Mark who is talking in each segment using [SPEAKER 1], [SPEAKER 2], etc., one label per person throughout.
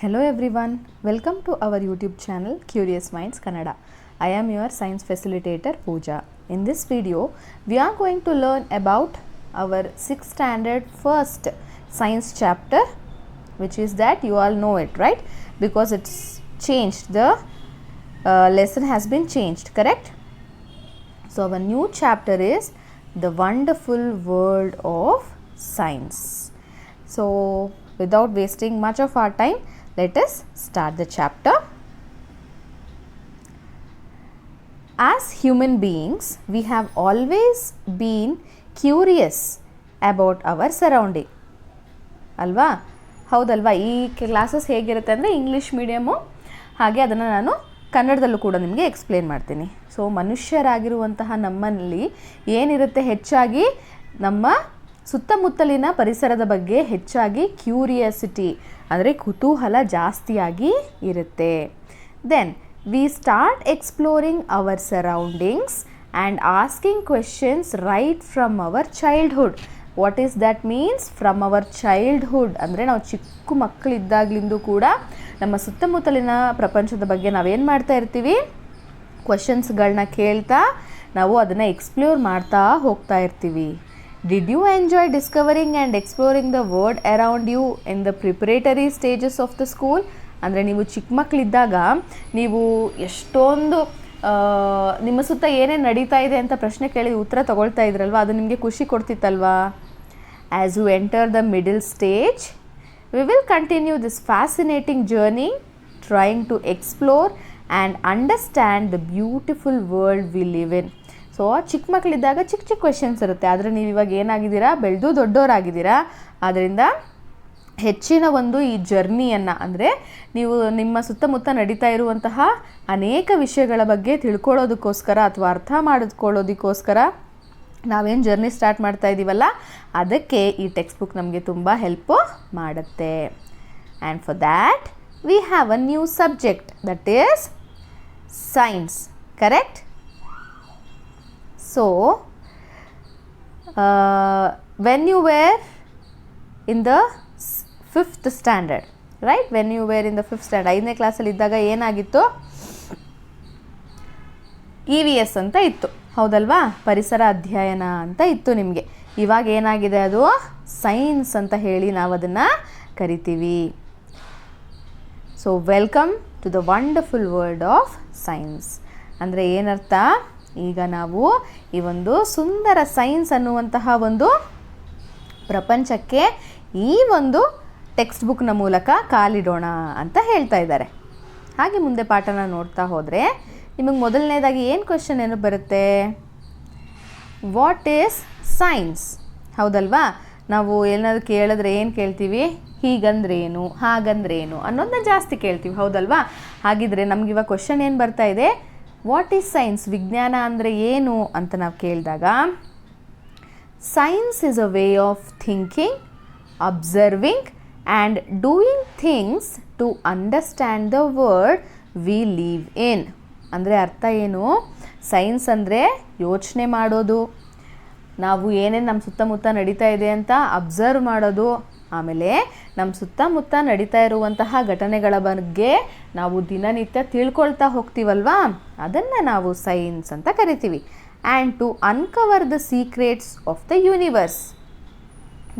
[SPEAKER 1] Hello everyone, welcome to our YouTube channel Curious Minds Kannada. I am your science facilitator Pooja. In this video, we are going to learn about our 6th standard first science chapter, which is that you all know it, right? Because it's changed, the lesson has been changed, correct? So our new chapter is the wonderful world of science. So without wasting much of our time, let us start the chapter. As human beings, we have always been curious about our surrounding. ಅಲ್ವಾ? ಹೌದಲ್ವಾ? ಈ classes ಹೇಗಿರುತ್ತೆ ಅಂದರೆ English medium, ಹಾಗೆ ಅದನ್ನು ನಾನು ಕನ್ನಡದಲ್ಲೂ ಕೂಡ ನಿಮಗೆ ಎಕ್ಸ್ಪ್ಲೇನ್ ಮಾಡ್ತೀನಿ. ಸೊ ಮನುಷ್ಯರಾಗಿರುವಂತಹ ನಮ್ಮಲ್ಲಿ ಏನಿರುತ್ತೆ, ಹೆಚ್ಚಾಗಿ ನಮ್ಮ ಸುತ್ತಮುತ್ತಲಿನ ಪರಿಸರದ ಬಗ್ಗೆ ಹೆಚ್ಚಾಗಿ ಕ್ಯೂರಿಯಾಸಿಟಿ ಅಂದರೆ ಕುತೂಹಲ ಜಾಸ್ತಿಯಾಗಿ ಇರುತ್ತೆ. Then we start exploring our surroundings and asking questions right from our childhood. What is that means? From our childhood ಅಂದರೆ ನಾವು ಚಿಕ್ಕ ಮಕ್ಕಳಿದ್ದಾಗಲಿಂದ ಕೂಡ ನಮ್ಮ ಸುತ್ತಮುತ್ತಲಿನ ಪ್ರಪಂಚದ ಬಗ್ಗೆ ನಾವೇನು ಮಾಡ್ತಾ ಇರ್ತೀವಿ, ಕ್ವೆಶನ್ಸ್ಗಳನ್ನ ಕೇಳ್ತಾ ನಾವು ಅದನ್ನು ಎಕ್ಸ್ಪ್ಲೋರ್ ಮಾಡ್ತಾ ಹೋಗ್ತಾ ಇರ್ತೀವಿ. Did you enjoy discovering and exploring the world around you in the preparatory stages of the school? ಅಂದರೆ ನೀವು ಚಿಕ್ಕ ಮಕ್ಕಳಿದ್ದಾಗ ನೀವು ಎಷ್ಟೊಂದು ನಿಮ್ಮ ಸುತ್ತ ಏನೇನು ನಡೀತಾ ಇದೆ ಅಂತ ಪ್ರಶ್ನೆ ಕೇಳಿ ಉತ್ತರ ತಗೊಳ್ತಾ ಇದ್ರಲ್ವ, ಅದು ನಿಮಗೆ ಖುಷಿ ಕೊಡ್ತಿತ್ತಲ್ವಾ? As you enter the middle stage, we will continue this fascinating journey trying to explore and understand the beautiful world we live in. So ಚಿಕ್ಕ ಮಕ್ಕಳಿದ್ದಾಗ ಚಿಕ್ಕ ಚಿಕ್ಕ ಕ್ವೆಶನ್ಸ್ ಇರುತ್ತೆ, ಆದರೆ ನೀವು ಇವಾಗ ಏನಾಗಿದ್ದೀರಾ, ಬೆಳೆದು ದೊಡ್ಡವರಾಗಿದ್ದೀರಾ. ಆದ್ದರಿಂದ ಹೆಚ್ಚಿನ ಒಂದು ಈ ಜರ್ನಿಯನ್ನು ಅಂದರೆ ನೀವು ನಿಮ್ಮ ಸುತ್ತಮುತ್ತ ನಡೀತಾ ಇರುವಂತಹ ಅನೇಕ ವಿಷಯಗಳ ಬಗ್ಗೆ ತಿಳ್ಕೊಳ್ಳೋದಕ್ಕೋಸ್ಕರ ಅಥವಾ ಅರ್ಥ ಮಾಡಿಕೊಳ್ಳೋದಕ್ಕೋಸ್ಕರ ನಾವೇನು ಜರ್ನಿ ಸ್ಟಾರ್ಟ್ ಮಾಡ್ತಾ ಇದ್ದೀವಲ್ಲ, ಅದಕ್ಕೆ ಈ ಟೆಕ್ಸ್ಟ್ ಬುಕ್ ನಮಗೆ ತುಂಬ ಹೆಲ್ಪು ಮಾಡುತ್ತೆ. And for that we have a new subject, that is science, correct? So, when you were in the 5th standard, right? When you were in the 5th standard, 5ನೇ ಕ್ಲಾಸಲ್ಲಿ ಇದ್ದಾಗ ಏನಾಗಿತ್ತು? EVS ಅಂತ ಇತ್ತು, ಹೌದಲ್ವಾ? ಪರಿಸರ ಅಧ್ಯಯನ ಅಂತ ಇತ್ತು ನಿಮಗೆ. ಇವಾಗ ಏನಾಗಿದೆ, ಅದು ಸೈನ್ಸ್ ಅಂತ ಹೇಳಿ ನಾವು ಅದನ್ನು ಕರಿತೀವಿ. So welcome to the wonderful world of science ಅಂದರೆ ಏನರ್ಥ? ಈಗ ನಾವು ಈ ಒಂದು ಸುಂದರ ಸೈನ್ಸ್ ಅನ್ನುವಂತಹ ಒಂದು ಪ್ರಪಂಚಕ್ಕೆ ಈ ಒಂದು ಟೆಕ್ಸ್ಟ್ ಬುಕ್ನ ಮೂಲಕ ಕಾಲಿಡೋಣ ಅಂತ ಹೇಳ್ತಾ ಇದ್ದಾರೆ. ಹಾಗೆ ಮುಂದೆ ಪಾಠನ ನೋಡ್ತಾ ಹೋದರೆ ನಿಮಗೆ ಮೊದಲನೇದಾಗಿ ಏನು ಕ್ವೆಶನ್ ಏನು ಬರುತ್ತೆ? What is science? ಹೌದಲ್ವಾ? ನಾವು ಏನಾದ್ರು ಕೇಳಿದ್ರೆ ಏನು ಕೇಳ್ತೀವಿ? ಹೀಗಂದ್ರೇನು, ಹಾಗಂದ್ರೇನು ಅನ್ನೋದನ್ನ ಜಾಸ್ತಿ ಕೇಳ್ತೀವಿ, ಹೌದಲ್ವಾ? ಹಾಗಿದ್ರೆ ನಮಗಿವಾಗ ಕ್ವೆಶನ್ ಏನು ಬರ್ತಾ ಇದೆ? What is science? ವಿಜ್ಞಾನ ಅಂದರೆ ಏನು ಅಂತ ನಾವು ಕೇಳಿದಾಗ, science is a way of thinking, observing and doing things to understand the world we live in. ಅಂದರೆ ಅರ್ಥ ಏನು? ಸೈನ್ಸ್ ಅಂದರೆ ಯೋಚನೆ ಮಾಡೋದು, ನಾವು ಏನೇನು ನಮ್ಮ ಸುತ್ತಮುತ್ತ ನಡೀತಾ ಇದೆ ಅಂತ ಅಬ್ಸರ್ವ್ ಮಾಡೋದು, ಆಮೇಲೆ ನಮ್ಮ ಸುತ್ತಮುತ್ತ ನಡೀತಾ ಇರುವಂತಹ ಘಟನೆಗಳ ಬಗ್ಗೆ ನಾವು ದಿನನಿತ್ಯ ತಿಳ್ಕೊಳ್ತಾ ಹೋಗ್ತೀವಲ್ವಾ, ಅದನ್ನು ನಾವು ಸೈನ್ಸ್ ಅಂತ ಕರಿತೀವಿ. And to uncover the secrets of the universe.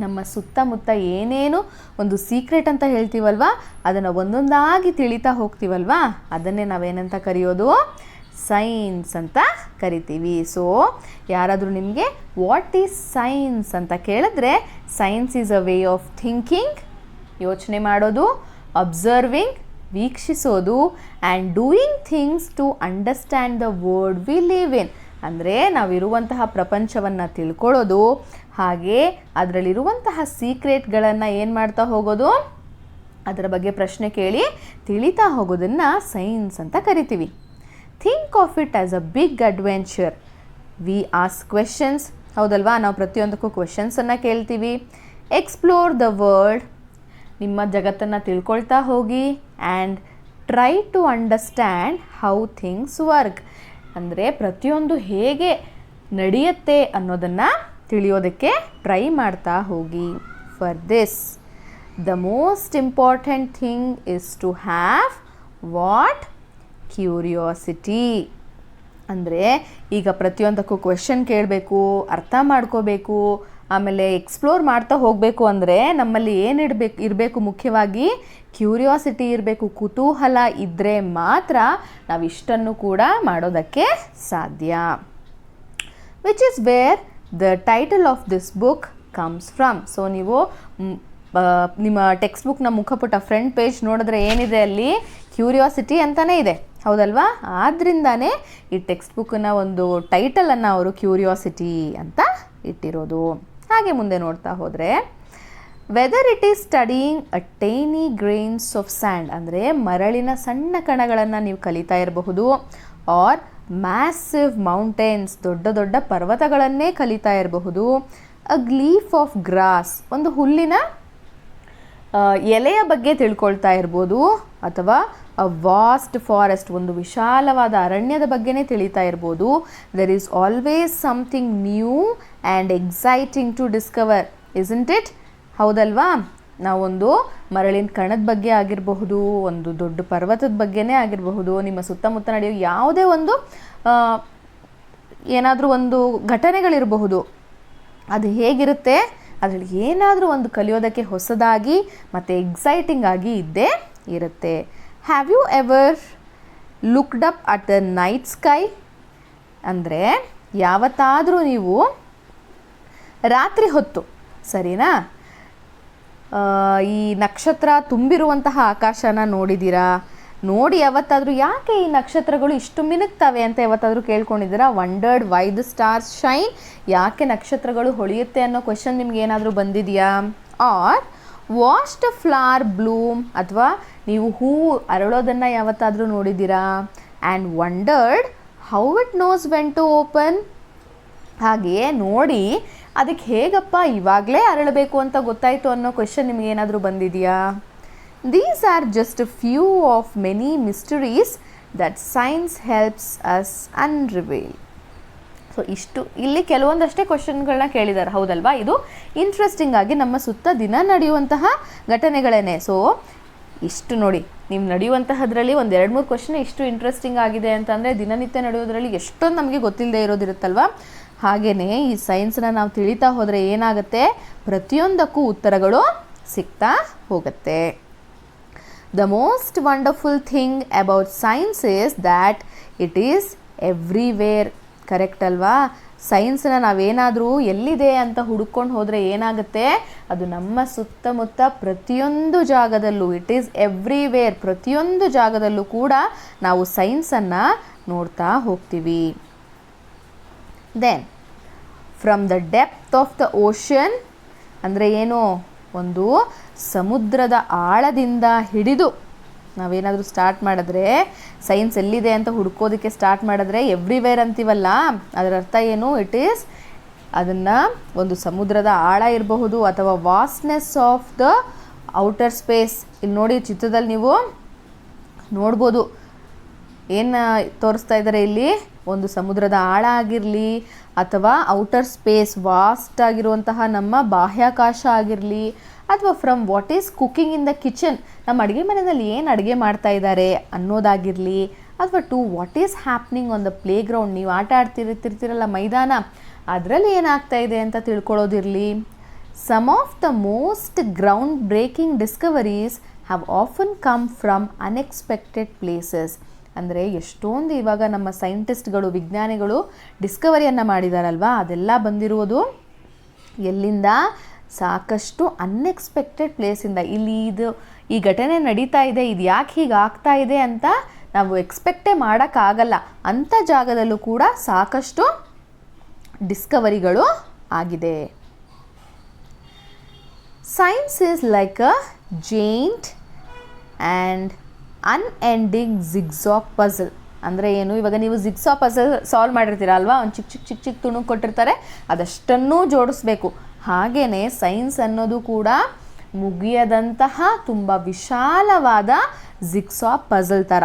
[SPEAKER 1] ನಮ್ಮ ಸುತ್ತಮುತ್ತ ಏನೇನು ಒಂದು ಸೀಕ್ರೆಟ್ ಅಂತ ಹೇಳ್ತೀವಲ್ವಾ, ಅದನ್ನು ಒಂದೊಂದಾಗಿ ತಿಳಿತಾ ಹೋಗ್ತೀವಲ್ವಾ, ಅದನ್ನೇ ನಾವೇನಂತ ಕರೆಯೋದು? ಸೈನ್ಸ್ ಅಂತ ಕರಿತೀವಿ. ಸೊ ಯಾರಾದರೂ ನಿಮಗೆ ವಾಟ್ ಈಸ್ ಸೈನ್ಸ್ ಅಂತ ಕೇಳಿದ್ರೆ, science is a way of thinking, ಯೋಚನೆ ಮಾಡೋದು, ಅಬ್ಸರ್ವಿಂಗ್, ವೀಕ್ಷಿಸೋದು, and doing things to understand the world we live in. ಅಂದರೆ ನಾವಿರುವಂತಹ ಪ್ರಪಂಚವನ್ನು ತಿಳ್ಕೊಳ್ಳೋದು, ಹಾಗೆ ಅದರಲ್ಲಿರುವಂತಹ ಸೀಕ್ರೆಟ್ಗಳನ್ನು ಏನು ಮಾಡ್ತಾ ಹೋಗೋದು, ಅದರ ಬಗ್ಗೆ ಪ್ರಶ್ನೆ ಕೇಳಿ ತಿಳಿತಾ ಹೋಗೋದನ್ನು ಸೈನ್ಸ್ ಅಂತ ಕರಿತೀವಿ. Think of it as a big adventure. We ask questions, ಹೌದಲ್ವಾ? ನಾವು ಪ್ರತಿಯೊಂದಕ್ಕೂ ಕ್ವೆಶನ್ಸನ್ನು ಕೇಳ್ತೀವಿ. ಎಕ್ಸ್ಪ್ಲೋರ್ ದ ವರ್ಲ್ಡ್, ನಿಮ್ಮ ಜಗತ್ತನ್ನು ತಿಳ್ಕೊಳ್ತಾ ಹೋಗಿ. And try to understand how things work, ಅಂದರೆ ಪ್ರತಿಯೊಂದು ಹೇಗೆ ನಡೆಯುತ್ತೆ ಅನ್ನೋದನ್ನು ತಿಳಿಯೋದಕ್ಕೆ ಟ್ರೈ ಮಾಡ್ತಾ ಹೋಗಿ. For this the most important thing is to have what? Curiosity. ಅಂದರೆ ಈಗ ಪ್ರತಿಯೊಂದಕ್ಕೂ ಕ್ವೆಶನ್ ಕೇಳಬೇಕು, ಅರ್ಥ ಮಾಡ್ಕೋಬೇಕು, ಆಮೇಲೆ ಎಕ್ಸ್ಪ್ಲೋರ್ ಮಾಡ್ತಾ ಹೋಗಬೇಕು ಅಂದರೆ ನಮ್ಮಲ್ಲಿ ಏನು ಇರಬೇಕು? ಮುಖ್ಯವಾಗಿ ಕ್ಯೂರಿಯಾಸಿಟಿ ಇರಬೇಕು, ಕುತೂಹಲ ಇದ್ದರೆ ಮಾತ್ರ ನಾವು ಇಷ್ಟನ್ನು ಕೂಡ ಮಾಡೋದಕ್ಕೆ ಸಾಧ್ಯ. Which is where the title of this book comes from. So ನೀವು ನಿಮ್ಮ ಟೆಕ್ಸ್ಟ್ ಬುಕ್ನ ಮುಖಪುಟ ಫ್ರಂಟ್ ಪೇಜ್ ನೋಡಿದ್ರೆ ಏನಿದೆ ಅಲ್ಲಿ? ಕ್ಯೂರಿಯಾಸಿಟಿ ಅಂತಲೇ ಇದೆ, ಹೌದಲ್ವಾ? ಆದ್ದರಿಂದಾನೇ ಈ ಟೆಕ್ಸ್ಟ್ ಬುಕ್ನ ಒಂದು ಟೈಟಲನ್ನು ಅವರು ಕ್ಯೂರಿಯಾಸಿಟಿ ಅಂತ ಇಟ್ಟಿರೋದು. ಹಾಗೆ ಮುಂದೆ ನೋಡ್ತಾ ಹೋದರೆ, weather it is studying a tiny grains of and, ಅಂದರೆ ಮರಳಿನ ಸಣ್ಣ ಕಣಗಳನ್ನು ನೀವು ಕಲಿತಾ ಇರಬಹುದು, ಆರ್ ಮ್ಯಾಸಿವ್ ಮೌಂಟೇನ್ಸ್, ದೊಡ್ಡ ದೊಡ್ಡ ಪರ್ವತಗಳನ್ನೇ ಕಲಿತಾ ಇರಬಹುದು, ಅ ಗ್ಲೀಫ್ ಆಫ್ ಗ್ರಾಸ್, ಒಂದು ಹುಲ್ಲಿನ ಎಲೆಯ ಬಗ್ಗೆ ತಿಳ್ಕೊಳ್ತಾ ಇರ್ಬೋದು, ಅಥವಾ ಅ ವಾಸ್ಟ್ ಫಾರೆಸ್ಟ್, ಒಂದು ವಿಶಾಲವಾದ ಅರಣ್ಯದ ಬಗ್ಗೆನೇ ತಿಳಿತಾ ಇರ್ಬೋದು. There is always something new and exciting to discover, isn't it? ಹೌದಲ್ವಾ? ನಾವೊಂದು ಮರಳಿನ ಕಣದ ಬಗ್ಗೆ ಆಗಿರಬಹುದು, ಒಂದು ದೊಡ್ಡ ಪರ್ವತದ ಬಗ್ಗೆನೇ ಆಗಿರಬಹುದು, ನಿಮ್ಮ ಸುತ್ತಮುತ್ತ ನಡೆಯೋ ಯಾವುದೇ ಒಂದು ಏನಾದರೂ ಒಂದು ಘಟನೆಗಳಿರಬಹುದು. ಅದು ಹೇಗಿರುತ್ತೆ? ಅದರಲ್ಲಿ ಏನಾದರೂ ಒಂದು ಕಲಿಯೋದಕ್ಕೆ ಹೊಸದಾಗಿ ಮತ್ತು ಎಕ್ಸೈಟಿಂಗ್ ಆಗಿ ಇದ್ದೇ ಇರುತ್ತೆ. Have you ever looked up at the night sky? ಅಂದರೆ ಯಾವತ್ತಾದರೂ ನೀವು ರಾತ್ರಿ ಹೊತ್ತು, ಸರಿನಾ, ಈ ನಕ್ಷತ್ರ ತುಂಬಿರುವಂತಹ ಆಕಾಶನ ನೋಡಿದ್ದೀರಾ? ನೋಡಿ ಯಾವತ್ತಾದರೂ ಯಾಕೆ ಈ ನಕ್ಷತ್ರಗಳು ಇಷ್ಟು ಮಿನುಗ್ತವೆ ಅಂತ ಯಾವತ್ತಾದರೂ ಕೇಳ್ಕೊಂಡಿದ್ದೀರಾ? Wondered why the stars shine, ಯಾಕೆ ನಕ್ಷತ್ರಗಳು ಹೊಳೆಯುತ್ತೆ ಅನ್ನೋ ಕ್ವೆಶನ್ ನಿಮ್ಗೆ ಏನಾದರೂ ಬಂದಿದೆಯಾ? Or watched a flower bloom, ಅಥವಾ ನೀವು ಹೂವು ಅರಳೋದನ್ನು ಯಾವತ್ತಾದರೂ ನೋಡಿದ್ದೀರಾ? And wondered how it knows when to open, ಹಾಗೆಯೇ ನೋಡಿ ಅದಕ್ಕೆ ಹೇಗಪ್ಪ ಇವಾಗಲೇ ಅರಳಬೇಕು ಅಂತ ಗೊತ್ತಾಯಿತು ಅನ್ನೋ ಕ್ವೆಶನ್ ನಿಮ್ಗೆ ಏನಾದರೂ ಬಂದಿದೆಯಾ? These are just a few of many mysteries that science helps us unravel. So ಇಷ್ಟು ಇಲ್ಲಿ ಕೆಲವೊಂದಷ್ಟೇ ಕ್ವಶನ್ಗಳನ್ನ ಕೇಳಿದ್ದಾರೆ, ಹೌದಲ್ವಾ? ಇದು ಇಂಟ್ರೆಸ್ಟಿಂಗ್ ಆಗಿ ನಮ್ಮ ಸುತ್ತ ದಿನ ನಡೆಯುವಂತಹ ಘಟನೆಗಳೇನೆ. ಸೊ ಇಷ್ಟು ನೋಡಿ, ನೀವು ನಡೆಯುವಂತಹದ್ರಲ್ಲಿ ಒಂದು 2-3 ಕ್ವಶನ್ ಇಷ್ಟು ಇಂಟ್ರೆಸ್ಟಿಂಗ್ ಆಗಿದೆ ಅಂತಂದರೆ ದಿನನಿತ್ಯ ನಡೆಯೋದ್ರಲ್ಲಿ ಎಷ್ಟೊಂದು ನಮಗೆ ಗೊತ್ತಿಲ್ಲದೆ ಇರೋದಿರುತ್ತಲ್ವ. ಹಾಗೆಯೇ ಈ ಸೈನ್ಸ್ನ ನಾವು ತಿಳಿತಾ ಹೋದರೆ ಏನಾಗುತ್ತೆ? ಪ್ರತಿಯೊಂದಕ್ಕೂ ಉತ್ತರಗಳು ಸಿಗ್ತಾ ಹೋಗುತ್ತೆ. The most wonderful thing about science is that it is everywhere. Correct ಅಲ್ವಾ? ಸೈನ್ಸ್ನ ನಾವೇನಾದರೂ ಎಲ್ಲಿದೆ ಅಂತ ಹುಡುಕೊಂಡು ಹೋದರೆ ಏನಾಗುತ್ತೆ? ಅದು ನಮ್ಮ ಸುತ್ತಮುತ್ತ ಪ್ರತಿಯೊಂದು ಜಾಗದಲ್ಲೂ, ಇಟ್ ಈಸ್ ಎವ್ರಿವೇರ್, ಪ್ರತಿಯೊಂದು ಜಾಗದಲ್ಲೂ ಕೂಡ ನಾವು ಸೈನ್ಸನ್ನು ನೋಡ್ತಾ ಹೋಗ್ತೀವಿ. Then from the depth of the ocean, ಅಂದರೆ ಏನು? ಒಂದು ಸಮುದ್ರದ ಆಳದಿಂದ ಹಿಡಿದು ನಾವೇನಾದರೂ ಸ್ಟಾರ್ಟ್ ಮಾಡಿದ್ರೆ, ಸೈನ್ಸ್ ಎಲ್ಲಿದೆ ಅಂತ ಹುಡ್ಕೋದಕ್ಕೆ ಸ್ಟಾರ್ಟ್ ಮಾಡಿದ್ರೆ ಎವ್ರಿವೇರ್ ಅಂತೀವಲ್ಲ, ಅದರ ಅರ್ಥ ಏನು? ಇಟ್ ಈಸ್, ಅದನ್ನು ಒಂದು ಸಮುದ್ರದ ಆಳ ಇರಬಹುದು ಅಥವಾ vastness of the outer space. ಇಲ್ಲಿ ನೋಡಿ ಚಿತ್ರದಲ್ಲಿ ನೀವು ನೋಡ್ಬೋದು, ಏನು ತೋರಿಸ್ತಾ ಇದ್ದಾರೆ ಇಲ್ಲಿ? ಒಂದು ಸಮುದ್ರದ ಆಳ ಆಗಿರಲಿ ಅಥವಾ ಔಟರ್ ಸ್ಪೇಸ್ ವಾಸ್ಟ್ ಆಗಿರುವಂತಹ ನಮ್ಮ ಬಾಹ್ಯಾಕಾಶ ಆಗಿರಲಿ, ಅಥವಾ from what is cooking in the kitchen, ನಮ್ಮ ಅಡುಗೆ ಮನೆಯಲ್ಲಿ ಏನು ಅಡುಗೆ ಮಾಡ್ತಾ ಇದ್ದಾರೆ ಅನ್ನೋದಾಗಿರಲಿ, ಅಥವಾ to what is happening on the playground, ನೀವು ಆಟ ಆಡ್ತಿರ್ತಿರಲ್ಲ ಮೈದಾನ, ಅದರಲ್ಲಿ ಏನಾಗ್ತಾ ಇದೆ ಅಂತ ತಿಳ್ಕೊಳ್ಳೋದಿರಲಿ. Some of the most groundbreaking discoveries have often come from unexpected places. ಅಂದರೆ ಎಷ್ಟೊಂದು ಇವಾಗ ನಮ್ಮ ಸೈಂಟಿಸ್ಟ್ಗಳು, ವಿಜ್ಞಾನಿಗಳು ಡಿಸ್ಕವರಿಯನ್ನು ಮಾಡಿದಾರಲ್ವ, ಅದೆಲ್ಲ ಬಂದಿರುವುದು ಎಲ್ಲಿಂದ? ಸಾಕಷ್ಟು ಅನ್ಎಕ್ಸ್ಪೆಕ್ಟೆಡ್ ಪ್ಲೇಸಿಂದ. ಇಲ್ಲಿ ಈ ಘಟನೆ ನಡೀತಾ ಇದೆ, ಇದು ಯಾಕೆ ಹೀಗೆ ಆಗ್ತಾ ಇದೆ ಅಂತ ನಾವು ಎಕ್ಸ್ಪೆಕ್ಟೇ ಮಾಡೋಕ್ಕಾಗಲ್ಲ, ಅಂಥ ಜಾಗದಲ್ಲೂ ಕೂಡ ಸಾಕಷ್ಟು ಡಿಸ್ಕವರಿಗಳು ಆಗಿದೆ. Science is like a giant and unending jigsaw puzzle. ಅಂದರೆ ಏನು? ಇವಾಗ ನೀವು ಜಿಗ್ಸಾಗ್ ಪಝಲ್ ಸಾಲ್ವ್ ಮಾಡಿರ್ತೀರ ಅಲ್ವಾ, ಒಂದು ಚಿಕ್ಕ ತುಣುಕು ಕೊಟ್ಟಿರ್ತಾರೆ, ಅದಷ್ಟನ್ನೂ ಜೋಡಿಸ್ಬೇಕು. ಹಾಗೆಯೇ ಸೈನ್ಸ್ ಅನ್ನೋದು ಕೂಡ ಮುಗಿಯದಂತಹ ತುಂಬ ವಿಶಾಲವಾದ ಜಿಗ್ಸಾಗ್ ಪಝಲ್ ಥರ.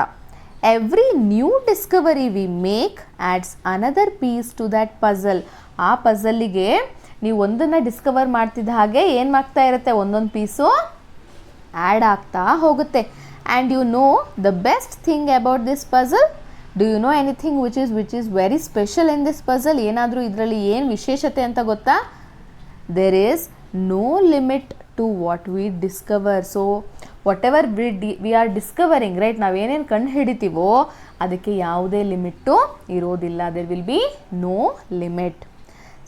[SPEAKER 1] Every new discovery we make adds another piece to that puzzle. ಆ ಪಝಲ್ಲಿಗೆ ನೀವು ಒಂದನ್ನು ಡಿಸ್ಕವರ್ ಮಾಡ್ತಿದ್ದ ಹಾಗೆ ಏನು ಮಾಡ್ತಾ ಇರುತ್ತೆ? ಒಂದೊಂದು ಪೀಸು ಆ್ಯಡ್ ಆಗ್ತಾ ಹೋಗುತ್ತೆ. And you know the best thing about this puzzle? Do you know anything which is very special in this puzzle? ಏನಾದರೂ ಇದರಲ್ಲಿ ಏನು ವಿಶೇಷತೆ ಅಂತ ಗೊತ್ತಾ? There is no limit to what we discover. So whatever we are discovering, right, ನಾವೇನೇನು ಕಂಡು ಹಿಡಿತೀವೋ ಅದಕ್ಕೆ ಯಾವುದೇ ಲಿಮಿಟ್ಟು ಇರೋದಿಲ್ಲ. There will be no limit.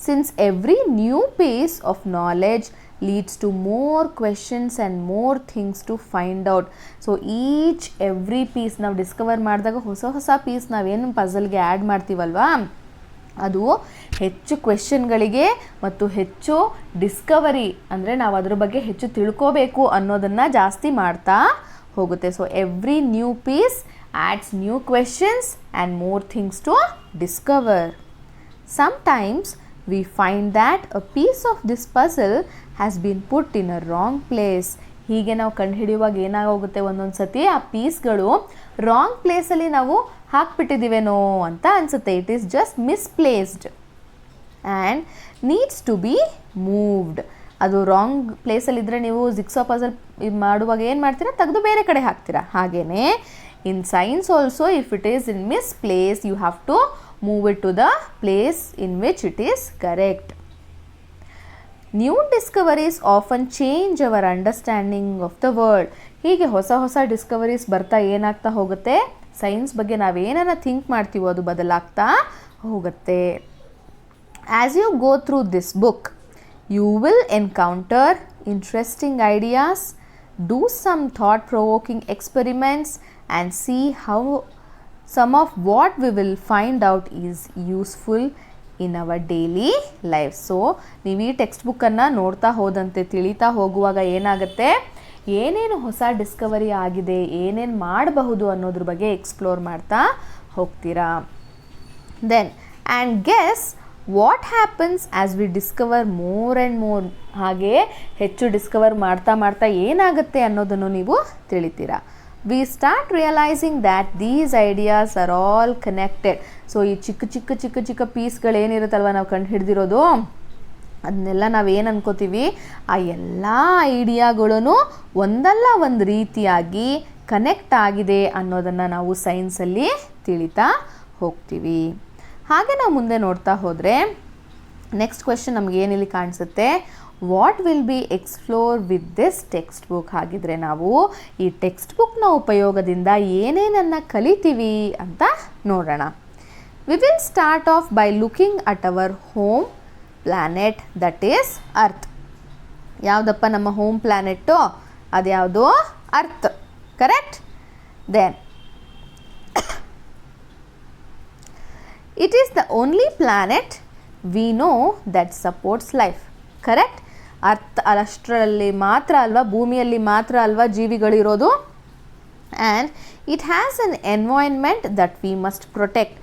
[SPEAKER 1] Since every new piece of knowledge leads to more questions and more things to find out. So each every piece ನಾವು discover ಮಾಡಿದಾಗ ಹೊಸ piece ನಾವೇನು ಪಝಲ್ಗೆ ಆ್ಯಡ್ ಮಾಡ್ತೀವಲ್ವಾ, ಅದು ಹೆಚ್ಚು ಕ್ವೆಶನ್ಗಳಿಗೆ ಮತ್ತು ಹೆಚ್ಚು ಡಿಸ್ಕವರಿ, ಅಂದರೆ ನಾವು ಅದ್ರ ಬಗ್ಗೆ ಹೆಚ್ಚು ತಿಳ್ಕೋಬೇಕು ಅನ್ನೋದನ್ನು ಜಾಸ್ತಿ ಮಾಡ್ತಾ ಹೋಗುತ್ತೆ. So every new piece adds new questions and more things to discover. Sometimes we find that a piece of this puzzle has been put in a wrong place. ಹೀಗೆ ನಾವು ಕಂಡುಹಿಡಿಯುವಾಗ ಏನಾಗೋಗುತ್ತೆ, ಒಂದೊಂದು ಸತಿ ಆ ಪೀಸ್ಗಳು ರಾಂಗ್ ಪ್ಲೇಸಲ್ಲಿ ನಾವು ಹಾಕ್ಬಿಟ್ಟಿದ್ದೀವೇನೋ ಅಂತ ಅನಿಸುತ್ತೆ. It is just misplaced and needs to be moved. ಅದು ರಾಂಗ್ ಪ್ಲೇಸಲ್ಲಿದ್ದರೆ ನೀವು ಜಿಕ್ಸಾ ಪಝಲ್ ಮಾಡುವಾಗ ಏನು ಮಾಡ್ತೀರಾ, ತೆಗೆದು ಬೇರೆ ಕಡೆ ಹಾಕ್ತೀರಾ. ಹಾಗೆಯೇ in science also, if it is in misplace, you have to move it to the place in which it is correct. New discoveries often change our understanding of the world. ಹೀಗೆ ಹೊಸ ಡಿಸ್ಕವರೀಸ್ ಬರ್ತಾ ಏನಾಗ್ತಾ ಹೋಗುತ್ತೆ, science ಬಗ್ಗೆ ನಾವೇನ think ಮಾಡ್ತೀವೋ ಅದು ಬದಲಾಗ್ತಾ ಹೋಗುತ್ತೆ. As you go through this book, you will encounter interesting ideas, do some thought provoking experiments and see how some of what we will find out is useful in our daily life. So ನೀವು ಈ text ಬುಕ್ಕನ್ನು ನೋಡ್ತಾ ಹೋದಂತೆ ತಿಳಿತಾ ಹೋಗುವಾಗ ಏನಾಗುತ್ತೆ, ಏನೇನು ಹೊಸ ಡಿಸ್ಕವರಿ ಆಗಿದೆ, ಏನೇನು ಮಾಡಬಹುದು ಅನ್ನೋದ್ರ ಬಗ್ಗೆ ಎಕ್ಸ್ಪ್ಲೋರ್ ಮಾಡ್ತಾ ಹೋಗ್ತೀರಾ. Then and guess what happens as we discover more and more. ಹಾಗೆ ಹೆಚ್ಚು ಡಿಸ್ಕವರ್ ಮಾಡ್ತಾ ಏನಾಗುತ್ತೆ ಅನ್ನೋದನ್ನು ನೀವು ತಿಳಿತೀರಾ. We start realizing that these ideas are all connected. ಸೊ ಈ ಚಿಕ್ಕ ಪೀಸ್ಗಳೇನಿರುತ್ತಲ್ವ ನಾವು ಕಂಡು ಹಿಡ್ದಿರೋದು, ಅದನ್ನೆಲ್ಲ ನಾವೇನು ಅನ್ಕೋತೀವಿ, ಆ ಎಲ್ಲ ಐಡಿಯಾಗಳೂ ಒಂದಲ್ಲ ಒಂದು ರೀತಿಯಾಗಿ ಕನೆಕ್ಟ್ ಆಗಿದೆ ಅನ್ನೋದನ್ನು ನಾವು ಸೈನ್ಸಲ್ಲಿ ತಿಳಿತಾ ಹೋಗ್ತೀವಿ. ಹಾಗೆ ನಾವು ಮುಂದೆ ನೋಡ್ತಾ ಹೋದರೆ ನೆಕ್ಸ್ಟ್ ಕ್ವೆಶನ್ ನಮಗೇನಿಲ್ಲಿ ಕಾಣಿಸುತ್ತೆ, what will be explore with this text book. ಹಾಗಿದ್ರೆ ನಾವು ಈ ಟೆಕ್ಸ್ಟ್ ಬುಕ್ನ ಉಪಯೋಗದಿಂದ ಏನೇನನ್ನು ಕಲಿತೀವಿ ಅಂತ ನೋಡೋಣ. We will start off by looking at our home planet, that is earth. ಯಾವುದಪ್ಪ ನಮ್ಮ ಹೋಮ್ ಪ್ಲ್ಯಾನೆಟ್ಟು? ಅದ್ಯಾವುದು? Earth, correct. Then it is the only planet we know that supports life, correct. ಅರ್ಥ ಅಷ್ಟರಲ್ಲಿ ಮಾತ್ರ ಅಲ್ವಾ, ಭೂಮಿಯಲ್ಲಿ ಮಾತ್ರ ಅಲ್ವಾ ಜೀವಿಗಳಿರೋದು. And it has an environment that we must protect.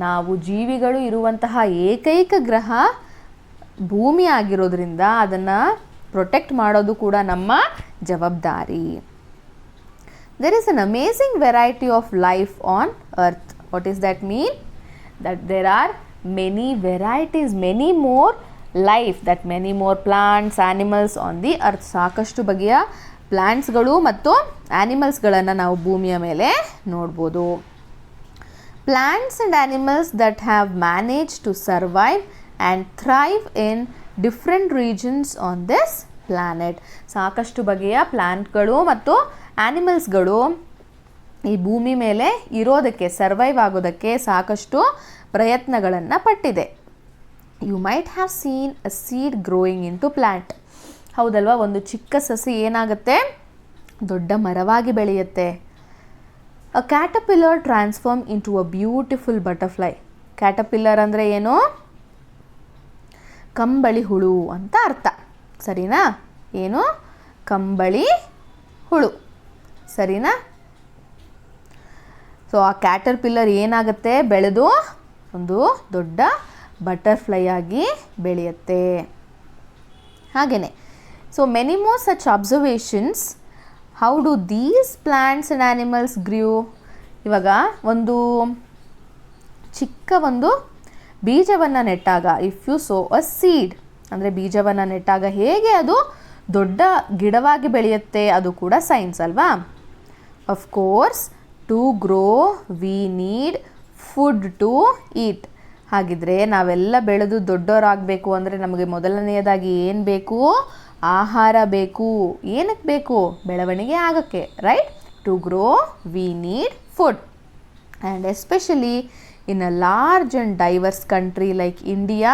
[SPEAKER 1] ನಾವು ಜೀವಿಗಳು ಇರುವಂತಹ ಏಕೈಕ ಗ್ರಹ ಭೂಮಿ ಆಗಿರೋದ್ರಿಂದ ಅದನ್ನು ಪ್ರೊಟೆಕ್ಟ್ ಮಾಡೋದು ಕೂಡ ನಮ್ಮ ಜವಾಬ್ದಾರಿ. There is an amazing variety of life on earth. What is that mean? That there are many varieties, many more life, that many more plants, animals on the earth. ಸಾಕಷ್ಟು ಬಗೆಯ ಪ್ಲ್ಯಾಂಟ್ಸ್ಗಳು ಮತ್ತು ಆ್ಯನಿಮಲ್ಸ್ಗಳನ್ನು ನಾವು ಭೂಮಿಯ ಮೇಲೆ ನೋಡ್ಬೋದು. Plants and animals that have manage to survive and thrive in different regions on this planet. ಸಾಕಷ್ಟು ಬಗೆಯ ಪ್ಲ್ಯಾಂಟ್ಗಳು ಮತ್ತು ಆ್ಯನಿಮಲ್ಸ್ಗಳು ಈ ಭೂಮಿ ಮೇಲೆ ಇರೋದಕ್ಕೆ, ಸರ್ವೈವ್ ಆಗೋದಕ್ಕೆ ಸಾಕಷ್ಟು ಪ್ರಯತ್ನಗಳನ್ನು ಪಟ್ಟಿದೆ. You might have seen a seed growing into plant. ಹೌದಲ್ವಾ, ಒಂದು ಚಿಕ್ಕ ಸಸಿ ಏನಾಗುತ್ತೆ, ದೊಡ್ಡ ಮರವಾಗಿ ಬೆಳೆಯುತ್ತೆ. A caterpillar transform into a beautiful butterfly. Caterpillar ಅಂದರೆ ಏನು? ಕಂಬಳಿ ಹುಳು ಅಂತ ಅರ್ಥ, ಸರಿನಾ? ಏನು? ಕಂಬಳಿ ಹುಳು, ಸರಿನಾ? ಸೊ ಆ ಕ್ಯಾಟರ್ಪಿಲ್ಲರ್ ಏನಾಗುತ್ತೆ, ಬೆಳೆದು ಒಂದು ದೊಡ್ಡ ಬಟರ್ಫ್ಲೈ ಆಗಿ ಬೆಳೆಯುತ್ತೆ. ಹಾಗೆಯೇ so many more such observations. How do these plants and animals grow. ಇವಾಗ ಒಂದು ಚಿಕ್ಕ ಒಂದು ಬೀಜವನ್ನು ನೆಟ್ಟಾಗ, if you sow a seed ಅಂದರೆ ಬೀಜವನ್ನು ನೆಟ್ಟಾಗ ಹೇಗೆ ಅದು ದೊಡ್ಡ ಗಿಡವಾಗಿ ಬೆಳೆಯುತ್ತೆ, ಅದು ಕೂಡ ಸೈನ್ಸ್ ಅಲ್ವಾ. Of course to grow we need food to eat. ಹಾಗಿದ್ರೆ ನಾವೆಲ್ಲ ಬೆಳೆದು ದೊಡ್ಡವರಾಗಬೇಕು ಅಂದರೆ ನಮಗೆ ಮೊದಲನೆಯದಾಗಿ ಏನು ಬೇಕು? ಆಹಾರ ಬೇಕು. ಏನಕ್ಕೆ ಬೇಕು? ಬೆಳವಣಿಗೆ ಆಗೋಕ್ಕೆ, right. To grow we need food. And especially in a large and diverse country like India,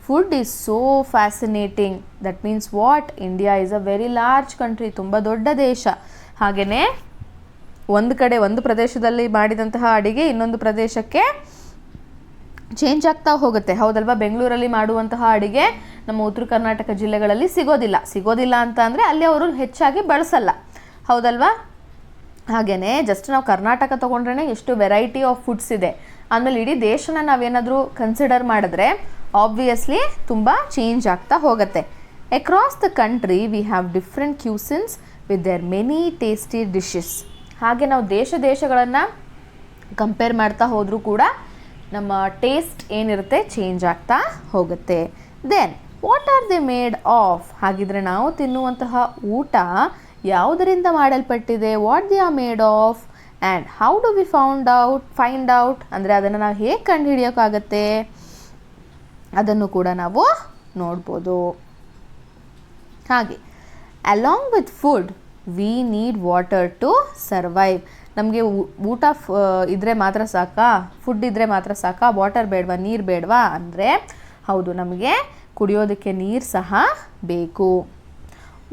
[SPEAKER 1] food is so fascinating. That means what? India is a very large country, ತುಂಬ ದೊಡ್ಡ ದೇಶ. ಹಾಗೆಯೇ ಒಂದು ಪ್ರದೇಶದಲ್ಲಿ ಮಾಡಿದಂತಹ ಅಡಿಗೆ ಇನ್ನೊಂದು ಪ್ರದೇಶಕ್ಕೆ ಚೇಂಜ್ ಆಗ್ತಾ ಹೋಗುತ್ತೆ, ಹೌದಲ್ವಾ. ಬೆಂಗಳೂರಲ್ಲಿ ಮಾಡುವಂತಹ ಅಡಿಗೆ ನಮ್ಮ ಉತ್ತರ ಕರ್ನಾಟಕ ಜಿಲ್ಲೆಗಳಲ್ಲಿ ಸಿಗೋದಿಲ್ಲ ಅಂತ ಅಂದರೆ ಅಲ್ಲಿ ಅವರು ಹೆಚ್ಚಾಗಿ ಬಳಸಲ್ಲ, ಹೌದಲ್ವಾ. ಹಾಗೆಯೇ ಜಸ್ಟ್ ನಾವು ಕರ್ನಾಟಕ ತೊಗೊಂಡ್ರೆ ಎಷ್ಟು ವೆರೈಟಿ ಆಫ್ ಫುಡ್ಸ್ ಇದೆ. ಆಮೇಲೆ ಇಡೀ ದೇಶನ ನಾವೇನಾದರೂ ಕನ್ಸಿಡರ್ ಮಾಡಿದ್ರೆ ಆಬ್ವಿಯಸ್ಲಿ ತುಂಬ ಚೇಂಜ್ ಆಗ್ತಾ ಹೋಗುತ್ತೆ. Across the country we have different ಕ್ಯೂಸಿನ್ಸ್ with their many tasty dishes. ಹಾಗೆ ನಾವು ದೇಶಗಳನ್ನು ಕಂಪೇರ್ ಮಾಡ್ತಾ ಹೋದರೂ ಕೂಡ ನಮ್ಮ ಟೇಸ್ಟ್ ಏನಿರುತ್ತೆ ಚೇಂಜ್ ಆಗ್ತಾ ಹೋಗುತ್ತೆ. Then what are they made of? ಹಾಗಿದ್ರೆ ನಾವು ತಿನ್ನುವಂತಹ ಊಟ ಯಾವುದರಿಂದ ಮಾಡಲ್ಪಟ್ಟಿದೆ? What they are made of and how do we find out ಅಂದರೆ ಅದನ್ನು ನಾವು ಹೇಗೆ ಕಂಡುಹಿಡಿಯೋಕ್ಕಾಗತ್ತೆ ಅದನ್ನು ಕೂಡ ನಾವು ನೋಡ್ಬೋದು. ಹಾಗೆ along with food we need water to survive. ನಮಗೆ ಊಟ ಇದ್ದರೆ ಮಾತ್ರ ಸಾಕಾ? ಫುಡ್ ಇದ್ದರೆ ಮಾತ್ರ ಸಾಕಾ? ವಾಟರ್ ಬೇಡವಾ? ನೀರು ಬೇಡವಾ? ಅಂದರೆ ಹೌದು, ನಮಗೆ ಕುಡಿಯೋದಕ್ಕೆ ನೀರು ಸಹ ಬೇಕು.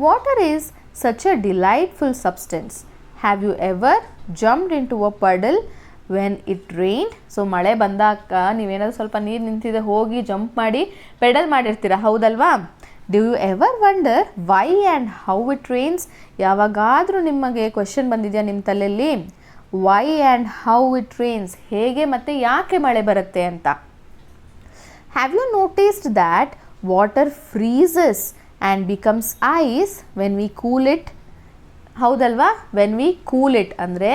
[SPEAKER 1] Water is such a delightful substance. Have you ever jumped into a puddle when it rained? So ಮಳೆ ಬಂದಾಗ ನೀವೇನಾದರೂ ಸ್ವಲ್ಪ ನೀರು ನಿಂತಿದೆ ಹೋಗಿ ಜಂಪ್ ಮಾಡಿ ಪೆಡಲ್ ಮಾಡಿರ್ತೀರ, ಹೌದಲ್ವಾ. Do you ever wonder why and how it rains? ಯಾವಾಗಾದರೂ ನಿಮಗೆ ಕ್ವೆಶನ್ ಬಂದಿದೆಯಾ ನಿಮ್ಮ ತಲೆಯಲ್ಲಿ? Why and how it rains, ಹೇಗೆ ಮತ್ತು ಯಾಕೆ ಮಳೆ ಬರುತ್ತೆ ಅಂತ. Have you noticed that water freezes and becomes ice when we cool it? ಹೌದಲ್ವಾ. ವೆನ್ ವಿ ಕೂಲ್ ಇಟ್ ಅಂದರೆ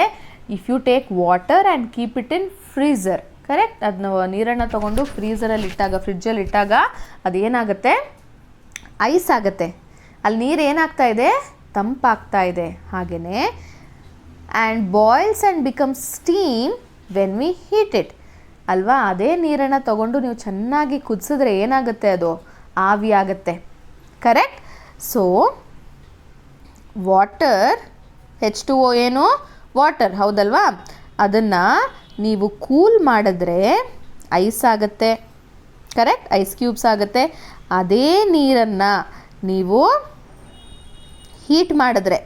[SPEAKER 1] if you take water and keep it in freezer, correct. ಅದನ್ನ ನೀರನ್ನು ತೊಗೊಂಡು ಫ್ರೀಝರಲ್ಲಿ ಇಟ್ಟಾಗ, ಫ್ರಿಡ್ಜಲ್ಲಿ ಇಟ್ಟಾಗ ಅದೇನಾಗುತ್ತೆ? ಐಸ್ ಆಗುತ್ತೆ. ಅಲ್ಲಿ ನೀರು ಏನಾಗ್ತಾ ಇದೆ? ತಂಪಾಗ್ತಾ ಇದೆ. ಹಾಗೆಯೇ and boils and becomes steam when we heat it ಅಲ್ವಾ. ಅದೇ ನೀರನ್ನು ತೊಗೊಂಡು ನೀವು ಚೆನ್ನಾಗಿ ಕುದಿಸಿದ್ರೆ ಏನಾಗುತ್ತೆ? ಅದು ಆವಿ ಆಗುತ್ತೆ, ಕರೆಕ್ಟ್. ಸೊ ವಾಟರ್ H2O ಏನು? ವಾಟರ್, ಹೌದಲ್ವಾ. ಅದನ್ನು ನೀವು ಕೂಲ್ ಮಾಡಿದ್ರೆ ಐಸ್ ಆಗುತ್ತೆ, ಕರೆಕ್ಟ್. ಐಸ್ ಕ್ಯೂಬ್ಸ್ ಆಗುತ್ತೆ. ಅದೇ ನೀರನ್ನು ನೀವು ಹೀಟ್ ಮಾಡಿದ್ರೆ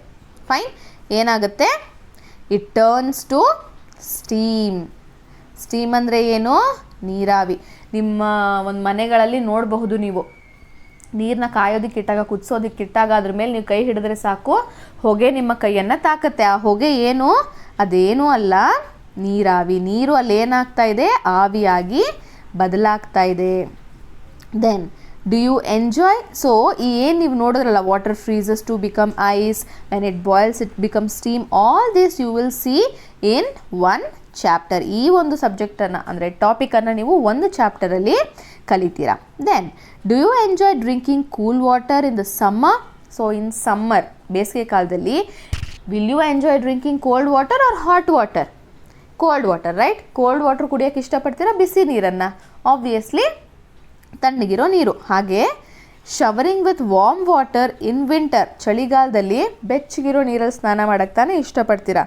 [SPEAKER 1] ಫೈನ್ ಏನಾಗುತ್ತೆ? It turns to steam. Steam ಅಂದರೆ ಏನು? ನೀರಾವಿ. ನಿಮ್ಮ ಒಂದು ಮನೆಗಳಲ್ಲಿ ನೋಡಬಹುದು ನೀವು, ನೀರನ್ನ ಕಾಯೋದಕ್ಕೆ ಇಟ್ಟಾಗ, ಕುದಿಸೋದಕ್ಕೆ ಇಟ್ಟಾಗ ಅದ್ರ ಮೇಲೆ ನೀವು ಕೈ ಹಿಡಿದ್ರೆ ಸಾಕು, ಹೊಗೆ ನಿಮ್ಮ ಕೈಯನ್ನು ತಾಕತ್ತೆ. ಆ ಹೊಗೆ ಏನು? ಅದೇನೂ ಅಲ್ಲ, ನೀರಾವಿ. ನೀರು ಅಲ್ಲಿ ಏನಾಗ್ತಾ ಇದೆ? ಆವಿಯಾಗಿ ಬದಲಾಗ್ತಾ ಇದೆ. Then do you enjoy? So ಈ ಏನು ನೀವು ನೋಡಿದ್ರಲ್ಲ, water freezes to become ice, when it boils it become steam, all this you will see in one chapter. ಈ ಒಂದು ಸಬ್ಜೆಕ್ಟನ್ನು ಅಂದರೆ ಟಾಪಿಕನ್ನು ನೀವು ಒಂದು ಚಾಪ್ಟರಲ್ಲಿ ಕಲಿತೀರಾ. Then do you enjoy drinking cool water in the summer? So in summer, ಬೇಸಿಗೆ ಕಾಲದಲ್ಲಿ will you enjoy drinking cold water or hot water? Cold water, right. Cold water ಕುಡಿಯೋಕ್ಕೆ ಇಷ್ಟಪಡ್ತೀರಾ? ಬಿಸಿ ನೀರನ್ನು? ಆಬ್ವಿಯಸ್ಲಿ ತಣ್ಣಗಿರೋ ನೀರು. ಹಾಗೆ showering with warm water in winter, ಚಳಿಗಾಲದಲ್ಲಿ ಬೆಚ್ಚಗಿರೋ ನೀರಲ್ಲಿ ಸ್ನಾನ ಮಾಡೋಕ್ಕೆ ತಾನೇ ಇಷ್ಟಪಡ್ತೀರಾ.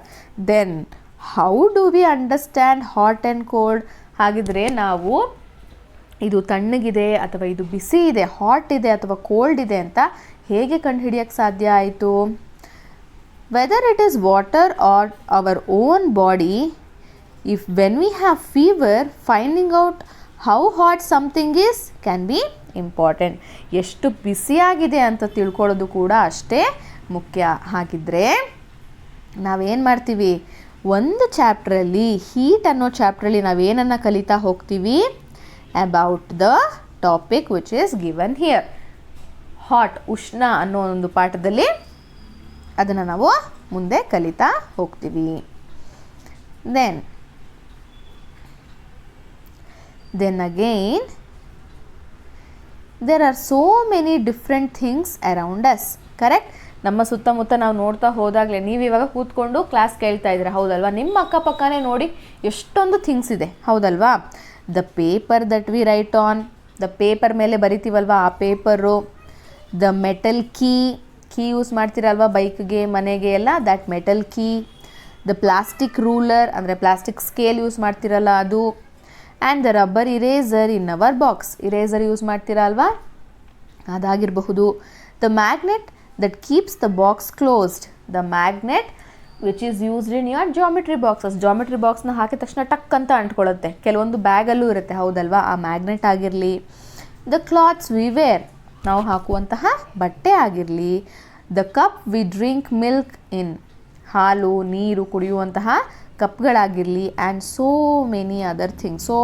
[SPEAKER 1] Then how do we understand hot and cold? ಹಾಗಿದ್ರೆ ನಾವು ಇದು ತಣ್ಣಗಿದೆ ಅಥವಾ ಇದು ಬಿಸಿ ಇದೆ, ಹಾಟ್ ಇದೆ ಅಥವಾ ಕೋಲ್ಡ್ ಇದೆ ಅಂತ ಹೇಗೆ ಕಂಡುಹಿಡಿಯೋಕ್ಕೆ ಸಾಧ್ಯ ಆಯಿತು? Whether it is water or our own body, if when we have fever, finding out how hot something is can be important. ಎಷ್ಟು ಬಿಸಿಯಾಗಿದೆ ಅಂತ ತಿಳ್ಕೊಳ್ಳೋದು ಕೂಡ ಅಷ್ಟೇ ಮುಖ್ಯ. ಹಾಗಿದ್ರೆ ನಾವೇನು ಮಾಡ್ತೀವಿ? ಒಂದು ಚಾಪ್ಟ್ರಲ್ಲಿ, ಹೀಟ್ ಅನ್ನೋ ಚಾಪ್ಟ್ರಲ್ಲಿ ನಾವೇನನ್ನು ಕಲಿತಾ ಹೋಗ್ತೀವಿ? About the topic which is given here. Hot, ಉಷ್ಣ ಅನ್ನೋ ಒಂದು ಪಾಠದಲ್ಲಿ ಅದನ್ನು ನಾವು ಮುಂದೆ ಕಲಿತಾ ಹೋಗ್ತೀವಿ. Then again, there are so many different things around us. Correct. ನಮ್ಮ ಸುತ್ತಮುತ್ತ ನಾವು ನೋಡ್ತಾ ಹೋದಾಗಲೇ ನೀವು ಇವಾಗ ಕೂತ್ಕೊಂಡು ಕ್ಲಾಸ್ ಕೇಳ್ತಾ ಇದ್ದೀರಾ, ಹೌದಲ್ವಾ? ನಿಮ್ಮ ಅಕ್ಕಪಕ್ಕನೇ ನೋಡಿ ಎಷ್ಟೊಂದು ಥಿಂಗ್ಸ್ ಇದೆ, ಹೌದಲ್ವಾ? The paper that we write on, the paper ಮೇಲೆ ಬರಿತೀವಲ್ವಾ ಆ paper. The metal key use ಮಾಡ್ತೀರಲ್ವಾ ಬೈಕ್ಗೆ, ಮನೆಗೆ ಎಲ್ಲ, that metal key. The plastic ruler ಅಂದರೆ ಪ್ಲಾಸ್ಟಿಕ್ ಸ್ಕೇಲ್ ಯೂಸ್ ಮಾಡ್ತಿರಲ್ಲ ಅದು. And the rubber eraser in our box, eraser use ಮಾಡ್ತೀರಾ ಅಲ್ವಾ, ಅದಾಗಿರಬಹುದು. The magnet that keeps the box closed, the magnet which is used in your geometry boxes. Geometry ಬಾಕ್ಸ್ನ ಹಾಕಿದ ತಕ್ಷಣ ಟಕ್ ಅಂತ ಅಂಟ್ಕೊಳ್ಳುತ್ತೆ, ಕೆಲವೊಂದು ಬ್ಯಾಗಲ್ಲೂ ಇರುತ್ತೆ, ಹೌದಲ್ವಾ? ಆ ಮ್ಯಾಗ್ನೆಟ್ ಆಗಿರಲಿ. ದ ಕ್ಲಾತ್ಸ್ ವಿ ವೇರ್, ನಾವು ಹಾಕುವಂತಹ ಬಟ್ಟೆ ಆಗಿರಲಿ. The cup we drink milk in, ಹಾಲು ನೀರು ಕುಡಿಯುವಂತಹ ಕಪ್ಗಳಾಗಿರಲಿ. And so many other things. So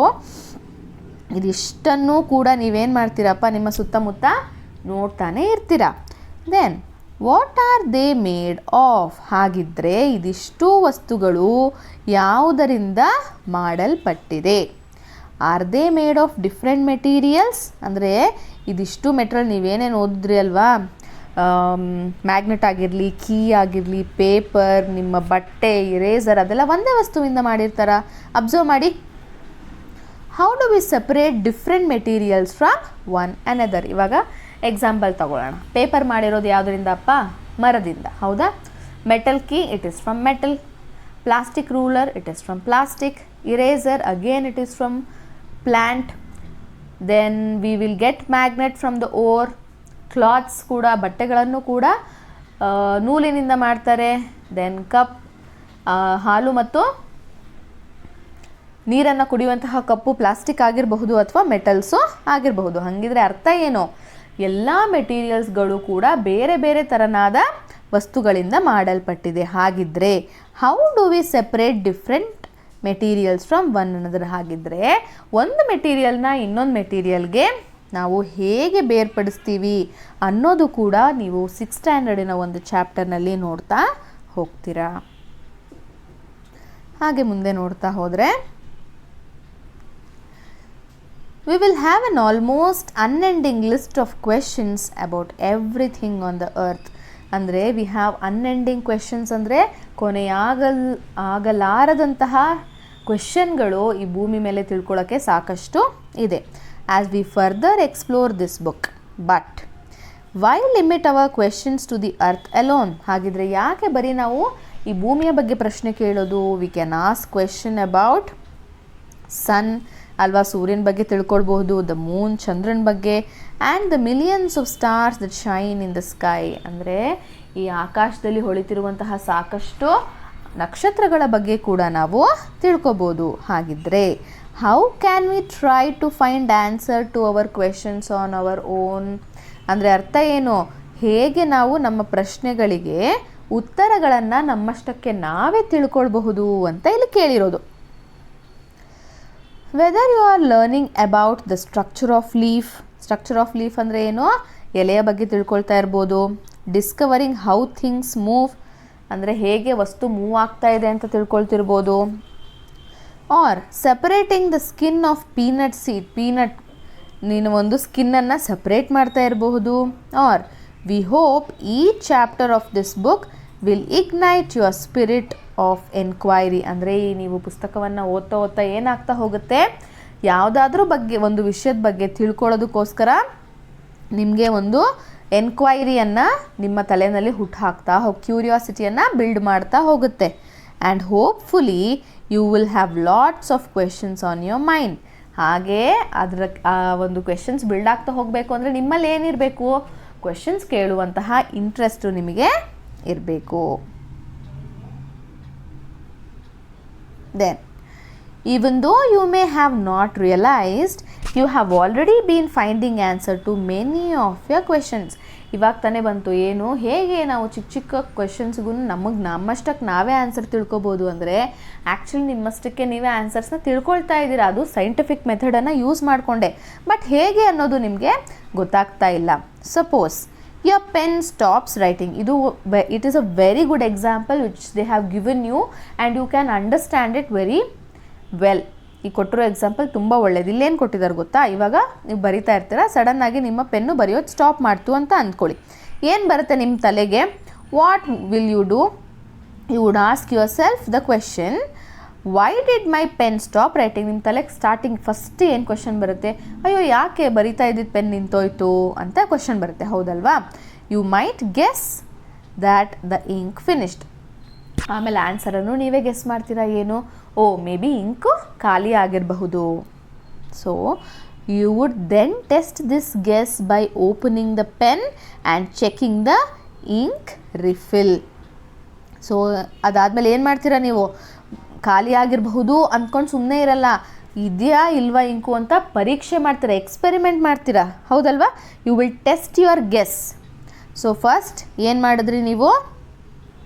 [SPEAKER 1] ಇದಿಷ್ಟನ್ನು ಕೂಡ ನೀವೇನು ಮಾಡ್ತೀರಪ್ಪ, ನಿಮ್ಮ ಸುತ್ತಮುತ್ತ ನೋಡ್ತಾನೆ ಇರ್ತೀರ. Then what are they made of, ಹಾಗಿದ್ದರೆ ಇದಿಷ್ಟು ವಸ್ತುಗಳು ಯಾವುದರಿಂದ ಮಾಡಲ್ಪಟ್ಟಿದೆ? Are they made of different materials, ಅಂದರೆ ಇದಿಷ್ಟು ಮೆಟೀರಿಯಲ್ ನೀವೇನೇನು ಓದಿದ್ರಿ ಅಲ್ವಾ, ಮ್ಯಾಗ್ನೆಟ್ ಆಗಿರಲಿ, ಕೀ ಆಗಿರಲಿ, ಪೇಪರ್, ನಿಮ್ಮ ಬಟ್ಟೆ, ಇರೇಸರ್, ಅದೆಲ್ಲ ಒಂದೇ ವಸ್ತುವಿಂದ ಮಾಡಿರ್ತಾರ? ಅಬ್ಸರ್ವ್ ಮಾಡಿ. How do we separate different materials from one another? ಇವಾಗ ಎಕ್ಸಾಂಪಲ್ ತಗೊಳ್ಳೋಣ. ಪೇಪರ್ ಮಾಡಿರೋದು ಯಾವುದರಿಂದಪ್ಪ? ಮರದಿಂದ, ಹೌದಾ? Metal key, it is from metal. Plastic ruler, it is from plastic. Eraser, again it is from plant. Then we will get magnet from the ore. Clothes ಕೂಡ, ಬಟ್ಟೆಗಳನ್ನು ಕೂಡ ನೂಲಿನಿಂದ ಮಾಡ್ತಾರೆ. ದೆನ್ ಕಪ್, ಹಾಲು ಮತ್ತು ನೀರನ್ನು ಕುಡಿಯುವಂತಹ ಕಪ್ಪು ಪ್ಲಾಸ್ಟಿಕ್ ಆಗಿರಬಹುದು ಅಥವಾ ಮೆಟಲ್ಸು ಆಗಿರಬಹುದು. ಹಾಗಿದ್ರೆ ಅರ್ಥ ಏನು? ಎಲ್ಲ ಮೆಟೀರಿಯಲ್ಸ್ಗಳು ಕೂಡ ಬೇರೆ ಬೇರೆ ಥರನಾದ ವಸ್ತುಗಳಿಂದ ಮಾಡಲ್ಪಟ್ಟಿದೆ. ಹಾಗಿದ್ರೆ how do V separate different materials from one another? ಹಾಗಿದ್ರೆ ಒಂದು ಮೆಟೀರಿಯಲ್ನ ಇನ್ನೊಂದು ಮೆಟೀರಿಯಲ್ಗೆ ನಾವು ಹೇಗೆ ಬೇರ್ಪಡಿಸ್ತೀವಿ ಅನ್ನೋದು ಕೂಡ ನೀವು 6th ಸ್ಟ್ಯಾಂಡರ್ಡಿನ ಒಂದು ಚಾಪ್ಟರ್ನಲ್ಲಿ ನೋಡ್ತಾ ಹೋಗ್ತೀರಾ. ಹಾಗೆ ಮುಂದೆ ನೋಡ್ತಾ ಹೋದರೆ we will have an almost unending list of questions about everything on the earth. ಅಂದರೆ ವಿ ಹ್ಯಾವ್ ಅನ್ಎಂಡಿಂಗ್ ಕ್ವೆಶನ್ಸ್, ಅಂದರೆ ಆಗಲಾರದಂತಹ ಕ್ವೆಶನ್ಗಳು ಈ ಭೂಮಿ ಮೇಲೆ ತಿಳ್ಕೊಳ್ಳೋಕ್ಕೆ ಸಾಕಷ್ಟು ಇದೆ. As we further explore this book, but why limit our questions to the earth alone? ಹಾಗಿದ್ರೆ ಯಾಕೆ ಬರೀ ನಾವು ಈ ಭೂಮಿಯ ಬಗ್ಗೆ ಪ್ರಶ್ನೆ ಕೇಳೋದು? We can ask question about sun ಅಲ್ವಾ, ಸೂರ್ಯನ ಬಗ್ಗೆ ತಿಳ್ಕೊಳ್ಬಹುದು, ದ ಮೂನ್ ಚಂದ್ರನ ಬಗ್ಗೆ, and the millions of stars that shine in the sky, ಅಂದರೆ ಈ ಆಕಾಶದಲ್ಲಿ ಹೊಳಿತಿರುವಂತಹ ಸಾಕಷ್ಟು ನಕ್ಷತ್ರಗಳ ಬಗ್ಗೆ ಕೂಡ ನಾವು ತಿಳ್ಕೊಬೋದು. ಹಾಗಿದ್ರೆ how can we try to find answer to our questions on our own? ಅಂದರೆ ಅರ್ಥ ಏನು? ಹೇಗೆ ನಾವು ನಮ್ಮ ಪ್ರಶ್ನೆಗಳಿಗೆ ಉತ್ತರಗಳನ್ನು ನಮ್ಮಷ್ಟಕ್ಕೆ ನಾವೇ ತಿಳ್ಕೊಳ್ಬಹುದು ಅಂತ ಇಲ್ಲಿ ಕೇಳಿರೋದು. Whether you are learning about the structure of leaf, structure of leaf ಅಂದರೆ ಏನು? ಎಲೆಯ ಬಗ್ಗೆ ತಿಳ್ಕೊಳ್ತಾ ಇರ್ಬೋದು. ಡಿಸ್ಕವರಿಂಗ್ ಹೌ ಥಿಂಗ್ಸ್ ಮೂವ್, ಅಂದರೆ ಹೇಗೆ ವಸ್ತು ಮೂವ್ ಆಗ್ತಾ ಇದೆ ಅಂತ ತಿಳ್ಕೊಳ್ತಿರ್ಬೋದು. Or separating the skin of peanut seed, peanut ನೀನು ಒಂದು ಸ್ಕಿನ್ನನ್ನು ಸಪ್ರೇಟ್ ಮಾಡ್ತಾ ಇರಬಹುದು. Or we hope each chapter of this book will ignite your spirit of enquiry, ಅಂದರೆ ನೀವು ಪುಸ್ತಕವನ್ನು ಓದ್ತಾ ಓದ್ತಾ ಏನಾಗ್ತಾ ಹೋಗುತ್ತೆ, ಯಾವುದಾದ್ರೂ ಬಗ್ಗೆ ಒಂದು ವಿಷಯದ ಬಗ್ಗೆ ತಿಳ್ಕೊಳ್ಳೋದಕ್ಕೋಸ್ಕರ ನಿಮಗೆ ಒಂದು ಎನ್ಕ್ವೈರಿಯನ್ನು ನಿಮ್ಮ ತಲೆಯಲ್ಲಿ ಹುಟ್ಟುಹಾಕ್ತಾ ಕ್ಯೂರಿಯಾಸಿಟಿಯನ್ನು ಬಿಲ್ಡ್ ಮಾಡ್ತಾ ಹೋಗುತ್ತೆ. And hopefully you will have lots of questions on your mind. ಹಾಗೇ ಅದರ ಒಂದು ಕ್ವೆಶನ್ಸ್ ಬಿಲ್ಡ್ ಆಗ್ತಾ ಹೋಗಬೇಕು ಅಂದರೆ ನಿಮ್ಮಲ್ಲಿ ಏನಿರಬೇಕು? ಕ್ವೆಶನ್ಸ್ ಕೇಳುವಂತಹ ಇಂಟ್ರೆಸ್ಟು ನಿಮಗೆ ಇರಬೇಕು. Then, even though you may have not realized, you have already been finding answer to many of your questions. ಇವಾಗ ತಾನೇ ಬಂತು ಏನು, ಹೇಗೆ ನಾವು ಚಿಕ್ಕ ಚಿಕ್ಕ ಕ್ವೆಶನ್ಸ್ಗೂ ನಮ್ಮಷ್ಟಕ್ಕೆ ನಾವೇ ಆನ್ಸರ್ ತಿಳ್ಕೊಬೋದು ಅಂದರೆ, ಆ್ಯಕ್ಚುಲಿ ನಿಮ್ಮಷ್ಟಕ್ಕೆ ನೀವೇ ಆನ್ಸರ್ಸ್ನ ತಿಳ್ಕೊಳ್ತಾ ಇದ್ದೀರಾ, ಅದು ಸೈಂಟಿಫಿಕ್ ಮೆಥಡನ್ನು ಯೂಸ್ ಮಾಡಿಕೊಂಡೆ. ಬಟ್ ಹೇಗೆ ಅನ್ನೋದು ನಿಮಗೆ ಗೊತ್ತಾಗ್ತಾ ಇಲ್ಲ. Suppose your pen stops writing. It is a very good example which they have given you and you can understand it very well. ಈ ಕೊಟ್ಟಿರೋ ಎಕ್ಸಾಂಪಲ್ ತುಂಬ ಒಳ್ಳೆಯದು. ಇಲ್ಲೇನು ಕೊಟ್ಟಿದ್ದಾರೆ ಗೊತ್ತಾ? ಇವಾಗ ನೀವು ಬರಿತಾ ಇರ್ತೀರಾ, ಸಡನ್ನಾಗಿ ನಿಮ್ಮ ಪೆನ್ನು ಬರೆಯೋದು ಸ್ಟಾಪ್ ಮಾಡ್ತು ಅಂತ ಅಂದ್ಕೊಳ್ಳಿ. ಏನು ಬರುತ್ತೆ ನಿಮ್ಮ ತಲೆಗೆ? What will you do? You would ask yourself the question, why did my pen stop writing? ನಿಮ್ಮ ತಲೆಗೆ ಸ್ಟಾರ್ಟಿಂಗ್ ಫಸ್ಟ್ ಏನು ಕ್ವೆಶನ್ ಬರುತ್ತೆ? ಅಯ್ಯೋ ಯಾಕೆ ಬರಿತಾ ಇದ್ದಿದ್ದು ಪೆನ್ ನಿಂತೋಯ್ತು ಅಂತ ಕ್ವೆಶನ್ ಬರುತ್ತೆ, ಹೌದಲ್ವಾ? You might guess that the ink finished. ಆಮೇಲೆ ಆನ್ಸರನ್ನು ನೀವೇ ಗೆಸ್ ಮಾಡ್ತೀರಾ, ಏನು? ಓ ಮೇ ಬಿ ಇಂಕು ಖಾಲಿ ಆಗಿರಬಹುದು. So you would then test this guess by opening the pen and checking the ink refill. So ಅದಾದಮೇಲೆ ಏನು ಮಾಡ್ತೀರಾ ನೀವು? ಖಾಲಿ ಆಗಿರಬಹುದು ಅಂದ್ಕೊಂಡು ಸುಮ್ಮನೆ ಇರಲ್ಲ, ಇದೆಯಾ ಇಲ್ವಾ ಇಂಕು ಅಂತ ಪರೀಕ್ಷೆ ಮಾಡ್ತೀರಾ, ಎಕ್ಸ್ಪೆರಿಮೆಂಟ್ ಮಾಡ್ತೀರಾ, ಹೌದಲ್ವಾ? You will test your guess. So first ಏನು ಮಾಡಿದ್ರಿ ನೀವು?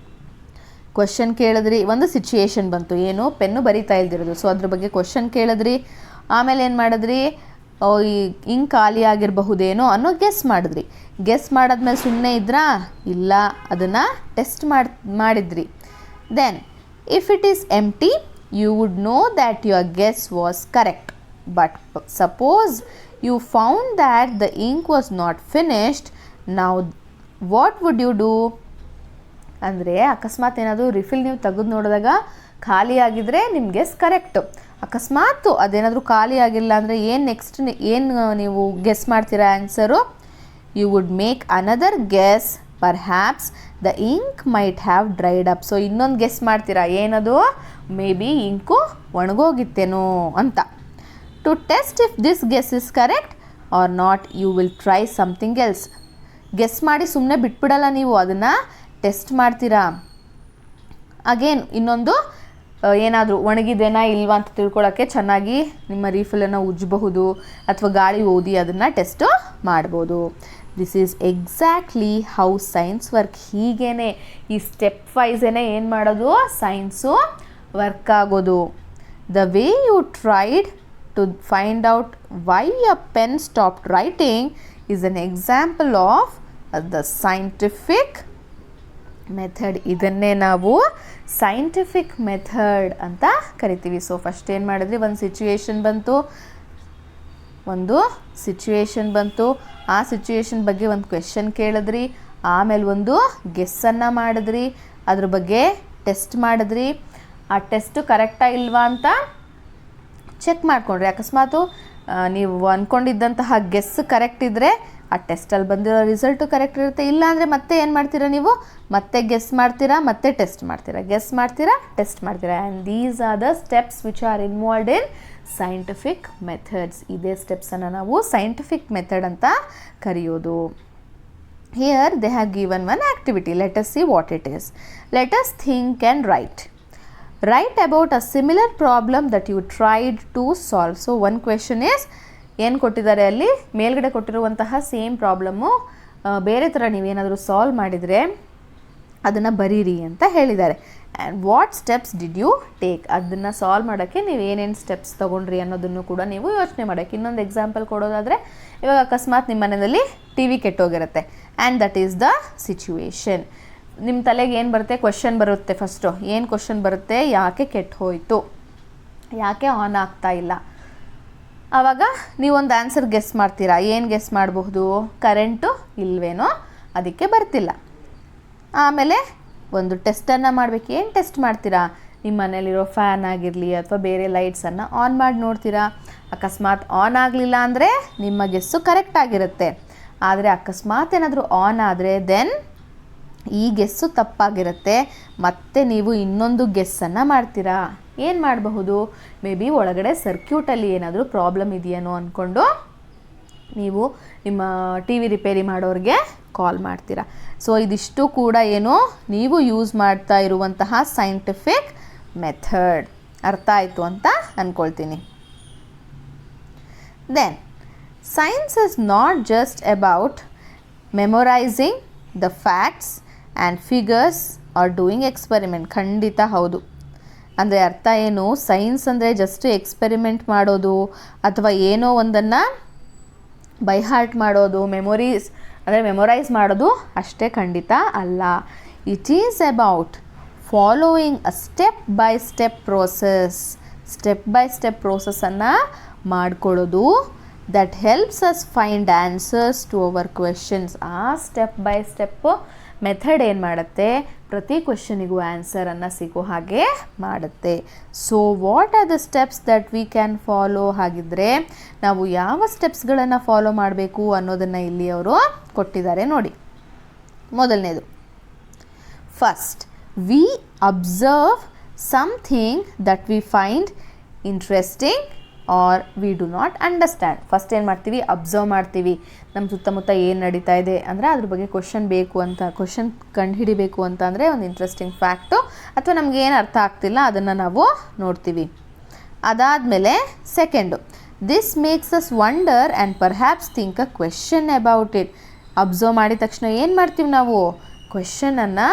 [SPEAKER 1] ಕ್ವಶನ್ ಕೇಳಿದ್ರಿ, ಒಂದು ಸಿಚುಯೇಷನ್ ಬಂತು, ಏನು? ಪೆನ್ನು ಬರಿತಾ ಇಲ್ದಿರೋದು, ಸೊ ಅದ್ರ ಬಗ್ಗೆ ಕ್ವಶನ್ ಕೇಳಿದ್ರಿ. ಆಮೇಲೆ ಏನು ಮಾಡಿದ್ರಿ? ಈ ಇಂಕ್ ಖಾಲಿ ಆಗಿರಬಹುದೇನೋ ಅನ್ನೋ ಗೆಸ್ ಮಾಡಿದ್ರಿ. ಗೆಸ್ ಮಾಡಾದ್ಮೇಲೆ ಸುಮ್ಮನೆ ಇದ್ರಾ? ಇಲ್ಲ, ಅದನ್ನು ಟೆಸ್ಟ್ ಮಾಡಿದ್ರಿ. Then if it is empty, you would know that your guess was correct. But suppose you found that the ink was not finished, now what would you do? ಅಂದರೆ ಅಕಸ್ಮಾತ್ ಏನಾದರೂ ರಿಫಿಲ್ ನೀವು ತೆಗೆದು ನೋಡಿದಾಗ ಖಾಲಿ ಆಗಿದ್ರೆ ನಿಮ್ಮ ಗೆಸ್ ಕರೆಕ್ಟು. ಅಕಸ್ಮಾತ್ ಅದೇನಾದರೂ ಖಾಲಿ ಆಗಿಲ್ಲ ಅಂದರೆ ಏನು ನೆಕ್ಸ್ಟ್ ಏನು ನೀವು ಗೆಸ್ ಮಾಡ್ತೀರಾ answer? You would make another guess, perhaps the ink might have dried up. So ಇನ್ನೊಂದು ಗೆಸ್ ಮಾಡ್ತೀರಾ, ಏನದು? ಮೇ ಬಿ ಇಂಕು ಒಣಗೋಗಿತ್ತೇನೋ ಅಂತ. To test if this guess is correct or not, you will try something else. Guess ಮಾಡಿ ಸುಮ್ಮನೆ ಬಿಟ್ಬಿಡಲ್ಲ ನೀವು, ಅದನ್ನು test ಮಾಡ್ತೀರಾ. ಅಗೇನ್ ಇನ್ನೊಂದು ಏನಾದರೂ ಒಣಗಿದೇನಾ ಇಲ್ವಾ ಅಂತ ತಿಳ್ಕೊಳ್ಳೋಕ್ಕೆ ಚೆನ್ನಾಗಿ ನಿಮ್ಮ ರೀಫಿಲನ್ನು ಉಜ್ಜಬಹುದು ಅಥವಾ ಗಾಳಿ ಓದಿ ಅದನ್ನು ಟೆಸ್ಟು ಮಾಡ್ಬೋದು. This is exactly how science work. ಹೀಗೇ ಈ ಸ್ಟೆಪ್ ವೈಸೇನೆ ಏನು ಮಾಡೋದು? ಸೈನ್ಸು ವರ್ಕ್ ಆಗೋದು. The way you tried to find out why a pen stopped writing is an example of the scientific method. ಇದನ್ನೇ ನಾವು ಸೈಂಟಿಫಿಕ್ ಮೆಥಡ್ ಅಂತ ಕರಿತೀವಿ. ಸೊ ಫಸ್ಟ್ ಏನು ಮಾಡಿದ್ರಿ? ಒಂದು ಸಿಚುವೇಶನ್ ಬಂತು, ಆ ಸಿಚುವೇಶನ್ ಬಗ್ಗೆ ಒಂದು ಕ್ವೆಶನ್ ಕೇಳಿದ್ರಿ, ಆಮೇಲೆ ಒಂದು ಗೆಸ್ಸನ್ನು ಮಾಡಿದ್ರಿ, ಅದ್ರ ಬಗ್ಗೆ ಟೆಸ್ಟ್ ಮಾಡಿದ್ರಿ. ಆ ಟೆಸ್ಟು ಕರೆಕ್ಟಾ ಇಲ್ವಾ ಅಂತ ಚೆಕ್ ಮಾಡಿಕೊಂಡ್ರಿ. ಅಕಸ್ಮಾತು ನೀವು ಅಂದ್ಕೊಂಡಿದ್ದಂತಹ ಗೆಸ್ ಕರೆಕ್ಟ್ ಇದ್ದರೆ ಆ ಟೆಸ್ಟಲ್ಲಿ ಬಂದಿರೋ ರಿಸಲ್ಟು ಕರೆಕ್ಟ್ ಇರುತ್ತೆ. ಇಲ್ಲ ಅಂದರೆ ಮತ್ತೆ ಏನು ಮಾಡ್ತೀರಾ ನೀವು? ಮತ್ತೆ ಗೆಸ್ ಮಾಡ್ತೀರಾ, ಮತ್ತೆ ಟೆಸ್ಟ್ ಮಾಡ್ತೀರಾ, ಗೆಸ್ ಮಾಡ್ತೀರಾ, ಟೆಸ್ಟ್ ಮಾಡ್ತೀರಾ. And these are the steps which are involved in scientific methods. ಇದೇ ಸ್ಟೆಪ್ಸನ್ನು ನಾವು ಸೈಂಟಿಫಿಕ್ ಮೆಥಡ್ ಅಂತ ಕರೆಯೋದು. Here they have given one activity. Let us see what it is. Let us think and write about a similar problem that you tried to solve. So one question is, ಏನು ಕೊಟ್ಟಿದ್ದಾರೆ ಅಲ್ಲಿ ಮೇಲ್ಗಡೆ ಕೊಟ್ಟಿರುವಂತಹ same problem ಬೇರೆ ಥರ ನೀವೇನಾದರೂ solve ಮಾಡಿದರೆ ಅದನ್ನು ಬರೀರಿ ಅಂತ ಹೇಳಿದ್ದಾರೆ. And what steps did you take? ಅದನ್ನು ಸಾಲ್ವ್ ಮಾಡೋಕ್ಕೆ ನೀವು ಏನೇನು ಸ್ಟೆಪ್ಸ್ ತೊಗೊಂಡ್ರಿ ಅನ್ನೋದನ್ನು ಕೂಡ ನೀವು ಯೋಚನೆ ಮಾಡೋಕ್ಕೆ. ಇನ್ನೊಂದು ಎಕ್ಸಾಂಪಲ್ ಕೊಡೋದಾದರೆ, ಇವಾಗ ಅಕಸ್ಮಾತ್ ನಿಮ್ಮ ಮನೆಯಲ್ಲಿ ಟಿ ವಿ ಕೆಟ್ಟೋಗಿರುತ್ತೆ and that is the situation. ನಿಮ್ಮ ತಲೆಗೆ ಏನು ಬರುತ್ತೆ? ಕ್ವೆಶನ್ ಬರುತ್ತೆ. ಫಸ್ಟು ಏನು ಕ್ವೆಶನ್ ಬರುತ್ತೆ? ಯಾಕೆ ಕೆಟ್ಟು ಹೋಯಿತು, ಯಾಕೆ ಆನ್ ಆಗ್ತಾ ಇಲ್ಲ? ಆವಾಗ ನೀವೊಂದು ಆನ್ಸರ್ ಗೆಸ್ ಮಾಡ್ತೀರಾ. ಏನು ಗೆಸ್ ಮಾಡಬಹುದು? ಕರೆಂಟು ಇಲ್ವೇನೋ, ಅದಕ್ಕೆ ಬರ್ತಿಲ್ಲ. ಆಮೇಲೆ ಒಂದು ಟೆಸ್ಟನ್ನು ಮಾಡಬೇಕು. ಏನು ಟೆಸ್ಟ್ ಮಾಡ್ತೀರಾ? ನಿಮ್ಮ ಮನೇಲಿರೋ ಫ್ಯಾನ್ ಆಗಿರಲಿ ಅಥವಾ ಬೇರೆ ಲೈಟ್ಸನ್ನು ಆನ್ ಮಾಡಿ ನೋಡ್ತೀರಾ. ಅಕಸ್ಮಾತ್ ಆನ್ ಆಗಲಿಲ್ಲ ಅಂದರೆ ನಿಮ್ಮ ಗೆಸ್ಸು ಕರೆಕ್ಟ್ ಆಗಿರುತ್ತೆ. ಆದರೆ ಅಕಸ್ಮಾತ್ ಏನಾದರೂ ಆನ್ ಆದರೆ ದೆನ್ ಈ ಗೆಸ್ಸು ತಪ್ಪಾಗಿರುತ್ತೆ. ಮತ್ತೆ ನೀವು ಇನ್ನೊಂದು ಗೆಸ್ಸನ್ನು ಮಾಡ್ತೀರಾ. ಏನು ಮಾಡಬಹುದು? ಮೇ ಬಿ ಒಳಗಡೆ ಸರ್ಕ್ಯೂಟಲ್ಲಿ ಏನಾದರೂ ಪ್ರಾಬ್ಲಮ್ ಇದೆಯೇನೋ ಅಂದ್ಕೊಂಡು ನೀವು ನಿಮ್ಮ ಟಿ ವಿ ರಿಪೇರಿ ಮಾಡೋರಿಗೆ ಕಾಲ್ ಮಾಡ್ತೀರಾ. ಸೊ ಇದಿಷ್ಟು ಕೂಡ ಏನು ನೀವು ಯೂಸ್ ಮಾಡ್ತಾ ಇರುವಂತಹ ಸೈಂಟಿಫಿಕ್ ಮೆಥಡ್. ಅರ್ಥ ಆಯಿತು ಅಂತ ಅಂದ್ಕೊಳ್ತೀನಿ. Then science is not just about memorising the facts and figures or doing experiment. ಖಂಡಿತ ಹೌದು. ಅಂದರೆ ಅರ್ಥ ಏನು? ಸೈನ್ಸ್ ಅಂದರೆ ಜಸ್ಟ್ ಎಕ್ಸ್ಪೆರಿಮೆಂಟ್ ಮಾಡೋದು ಅಥವಾ ಏನೋ ಒಂದನ್ನು ಬೈ ಹಾರ್ಟ್ ಮಾಡೋದು, ಮೆಮೊರೈಸ್ ಮಾಡೋದು ಅಷ್ಟೇ ಖಂಡಿತ ಅಲ್ಲ. It is about following a step by step ಪ್ರೋಸೆಸ್ಸನ್ನು ಮಾಡ್ಕೊಳ್ಳೋದು that helps us find answers to our questions. ಆ ಸ್ಟೆಪ್ ಬೈ ಸ್ಟೆಪ್ಪು ಮೆಥಡ್ ಏನು ಮಾಡುತ್ತೆ, ಪ್ರತಿ ಕ್ವೆಶನಿಗೂ ಆನ್ಸರನ್ನು ಸಿಗೋ ಹಾಗೆ ಮಾಡುತ್ತೆ. So what are the steps that we can follow? ಹಾಗಿದ್ದರೆ ನಾವು ಯಾವ ಸ್ಟೆಪ್ಸ್ಗಳನ್ನು ಫಾಲೋ ಮಾಡಬೇಕು ಅನ್ನೋದನ್ನು ಇಲ್ಲಿ ಅವರು ಕೊಟ್ಟಿದ್ದಾರೆ ನೋಡಿ. ಮೊದಲನೇದು, first we observe something that we find interesting or we do not understand. First ಏನು ಮಾಡ್ತೀವಿ, ಅಬ್ಸರ್ವ್ ಮಾಡ್ತೀವಿ. ನಮ್ಮ ಸುತ್ತಮುತ್ತ ಏನು ನಡೀತಾ ಇದೆ ಅಂದರೆ ಅದ್ರ ಬಗ್ಗೆ ಕ್ವಶನ್ ಕಂಡುಹಿಡಿಬೇಕು ಅಂತ ಅಂದರೆ ಒಂದು ಇಂಟ್ರೆಸ್ಟಿಂಗ್ ಫ್ಯಾಕ್ಟು ಅಥವಾ ನಮ್ಗೆ ಏನು ಅರ್ಥ ಆಗ್ತಿಲ್ಲ ಅದನ್ನು ನಾವು ನೋಡ್ತೀವಿ. ಅದಾದಮೇಲೆ second, this makes us wonder and perhaps think a question about it. Observe ಮಾಡಿದ ತಕ್ಷಣ ಏನು ಮಾಡ್ತೀವಿ, ನಾವು ಕ್ವೆಶನನ್ನು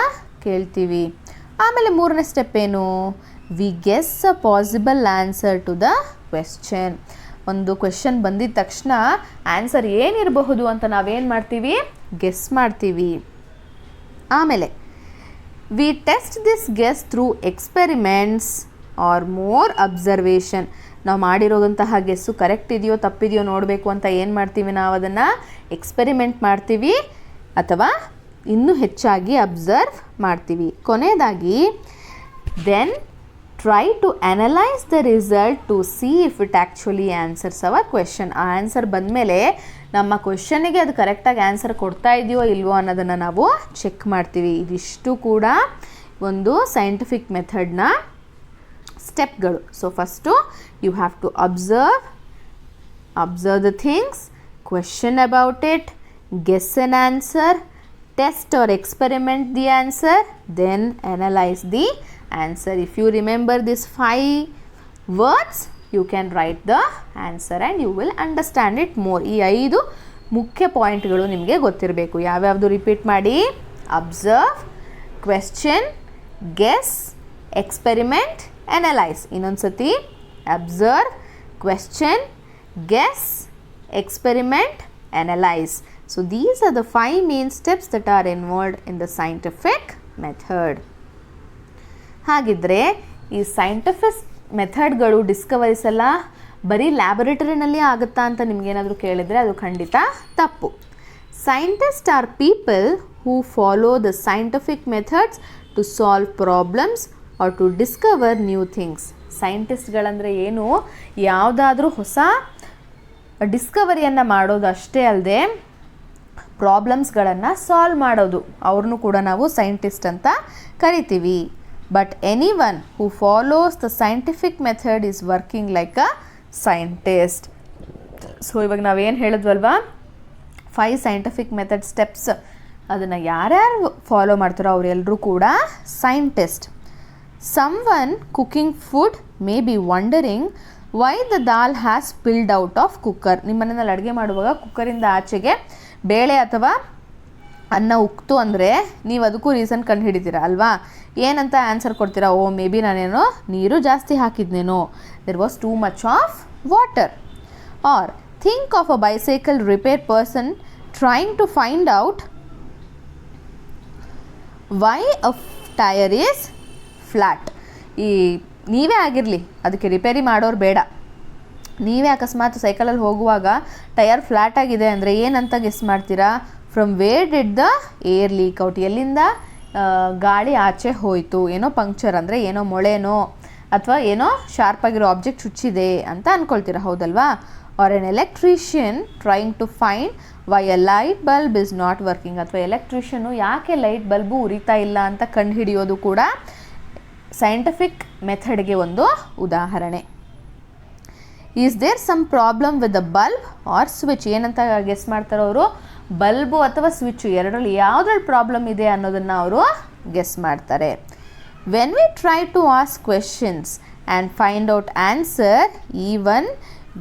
[SPEAKER 1] ಕೇಳ್ತೀವಿ. ಆಮೇಲೆ ಮೂರನೇ ಸ್ಟೆಪ್ ಏನು, we guess a possible answer to the question. ಒಂದು ಕ್ವೆಶನ್ ಬಂದಿದ ತಕ್ಷಣ ಆನ್ಸರ್ ಏನಿರಬಹುದು ಅಂತ ನಾವೇನು ಮಾಡ್ತೀವಿ, ಗೆಸ್ ಮಾಡ್ತೀವಿ. ಆಮೇಲೆ we test this guess through experiments or more observation. ನಾವು ಮಾಡಿರೋದಂತಹ ಗೆಸ್ಸು ಕರೆಕ್ಟ್ ಇದೆಯೋ ತಪ್ಪಿದೆಯೋ ನೋಡಬೇಕು ಅಂತ ಏನು ಮಾಡ್ತೀವಿ, ನಾವು ಅದನ್ನು ಎಕ್ಸ್ಪೆರಿಮೆಂಟ್ ಮಾಡ್ತೀವಿ ಅಥವಾ ಇನ್ನೂ ಹೆಚ್ಚಾಗಿ ಅಬ್ಸರ್ವ್ ಮಾಡ್ತೀವಿ. ಕೊನೆಯದಾಗಿ then try to analyze the result to see if it actually answers our question. ಆ ಆನ್ಸರ್ ಬಂದಮೇಲೆ ನಮ್ಮ ಕ್ವೆಶನಿಗೆ ಅದು ಕರೆಕ್ಟಾಗಿ ಆನ್ಸರ್ ಕೊಡ್ತಾ ಇದೆಯೋ ಇಲ್ವೋ ಅನ್ನೋದನ್ನು ನಾವು ಚೆಕ್ ಮಾಡ್ತೀವಿ. ಇದಿಷ್ಟು ಕೂಡ ಒಂದು ಸೈಂಟಿಫಿಕ್ ಮೆಥಡ್ನ ಸ್ಟೆಪ್ಗಳು. So first you have to observe the things, question about it, guess an answer, test or experiment the answer, then analyze the answer. If you remember these 5 words, you can write the answer and you will understand it more. ಈ 5 ಮುಖ್ಯ ಪಾಯಿಂಟ್ಗಳು ನಿಮಗೆ ಗೊತ್ತಿರಬೇಕು. ಯಾವ್ಯಾವುದು repeat ಮಾಡಿ, observe, question, guess, experiment, analyse. ಇನ್ನೊಂದು ಸತಿ, observe, question, guess, experiment, analyse. So these are the 5 main steps that are involved in the scientific method. ಹಾಗಿದ್ರೆ ಈ ಸೈಂಟಿಫಿಕ್ ಮೆಥಡ್ಗಳು ಡಿಸ್ಕವರೀಸ್ ಎಲ್ಲ ಬರೀ ಲ್ಯಾಬೊರೇಟರಿನಲ್ಲಿ ಆಗುತ್ತಾ ಅಂತ ನಿಮಗೇನಾದರೂ ಕೇಳಿದರೆ ಅದು ಖಂಡಿತ ತಪ್ಪು. Scientist are people who follow the scientific methods to solve problems or to discover new things. ಸೈಂಟಿಸ್ಟ್ಗಳಂದರೆ ಏನು, ಯಾವುದಾದ್ರೂ ಹೊಸ ಡಿಸ್ಕವರಿಯನ್ನು ಮಾಡೋದು ಅಷ್ಟೇ ಅಲ್ಲದೆ ಪ್ರಾಬ್ಲಮ್ಸ್ಗಳನ್ನು ಸಾಲ್ವ್ ಮಾಡೋದು, ಅವ್ರನ್ನೂ ಕೂಡ ನಾವು ಸೈಂಟಿಸ್ಟ್ ಅಂತ ಕರಿತೀವಿ. But any one who follows the scientific method is working like a scientist. So ಇವಾಗ ನಾವೇನು ಹೇಳಿದ್ವಲ್ವಾ, 5 ಸೈಂಟಿಫಿಕ್ ಮೆಥಡ್ ಸ್ಟೆಪ್ಸ್, ಅದನ್ನು ಯಾರ್ಯಾರು ಫಾಲೋ ಮಾಡ್ತಾರೋ ಅವರೆಲ್ಲರೂ ಕೂಡ scientist. Someone cooking food may be wandering why the dal has spilled out of cooker. ನಿಮ್ಮ ಮನೆಯಲ್ಲಿ ಅಡುಗೆ ಮಾಡುವಾಗ ಕುಕ್ಕರಿಂದ ಆಚೆಗೆ ಬೇಳೆ ಅಥವಾ ಅನ್ನ ಉಕ್ತು ಅಂದರೆ ನೀವು ಅದಕ್ಕೂ ರೀಸನ್ ಕಂಡು ಹಿಡಿತೀರ ಅಲ್ವಾ? ಏನಂತ ಆನ್ಸರ್ ಕೊಡ್ತೀರಾ? ಓ ಮೇ ಬಿ ನಾನೇನೋ ನೀರು ಜಾಸ್ತಿ ಹಾಕಿದ್ನೇನೋ, there was too much of water. Or think of a bicycle repair person trying to find out why a tyre is flat. ಈ ನೀವೇ ಆಗಿರಲಿ, ಅದಕ್ಕೆ ರಿಪೇರಿ ಮಾಡೋರು ಬೇಡ, ನೀವೇ ಅಕಸ್ಮಾತ್ ಸೈಕಲಲ್ಲಿ ಹೋಗುವಾಗ ಟಯರ್ ಫ್ಲ್ಯಾಟ್ ಆಗಿದೆ ಅಂದರೆ ಏನಂತ ಗೆಸ್ ಮಾಡ್ತೀರಾ? From where did the air leak out. ಎಲ್ಲಿಂದ ಗಾಳಿ ಆಚೆ ಹೋಯಿತು, ಏನೋ ಪಂಕ್ಚರ್ ಅಂದರೆ ಏನೋ ಮೊಳೆನೋ ಅಥವಾ ಏನೋ ಶಾರ್ಪಾಗಿರೋ ಆಬ್ಜೆಕ್ಟ್ ಚುಚ್ಚಿದೆ ಅಂತ ಅಂದ್ಕೊಳ್ತೀರಾ, ಹೌದಲ್ವಾ? Or an electrician trying to find why a light bulb is not working. ಅಥವಾ ಎಲೆಕ್ಟ್ರಿಷಿಯನು ಯಾಕೆ ಲೈಟ್ ಬಲ್ಬು ಉರಿತಾ ಇಲ್ಲ ಅಂತ ಕಂಡುಹಿಡಿಯೋದು ಕೂಡ ಸೈಂಟಿಫಿಕ್ ಮೆಥಡ್ಗೆ ಒಂದು ಉದಾಹರಣೆ. Is there some problem with the bulb or switch. ಏನಂತ ಗೆಸ್ ಮಾಡ್ತಾರೋ ಅವರು, ಬಲ್ಬು ಅಥವಾ ಸ್ವಿಚ್ಚು ಎರಡರಲ್ಲಿ ಯಾವುದ್ರಲ್ಲಿ ಪ್ರಾಬ್ಲಮ್ ಇದೆ ಅನ್ನೋದನ್ನು ಅವರು ಗೆಸ್ ಮಾಡ್ತಾರೆ. When we try to ask questions and find out answer, even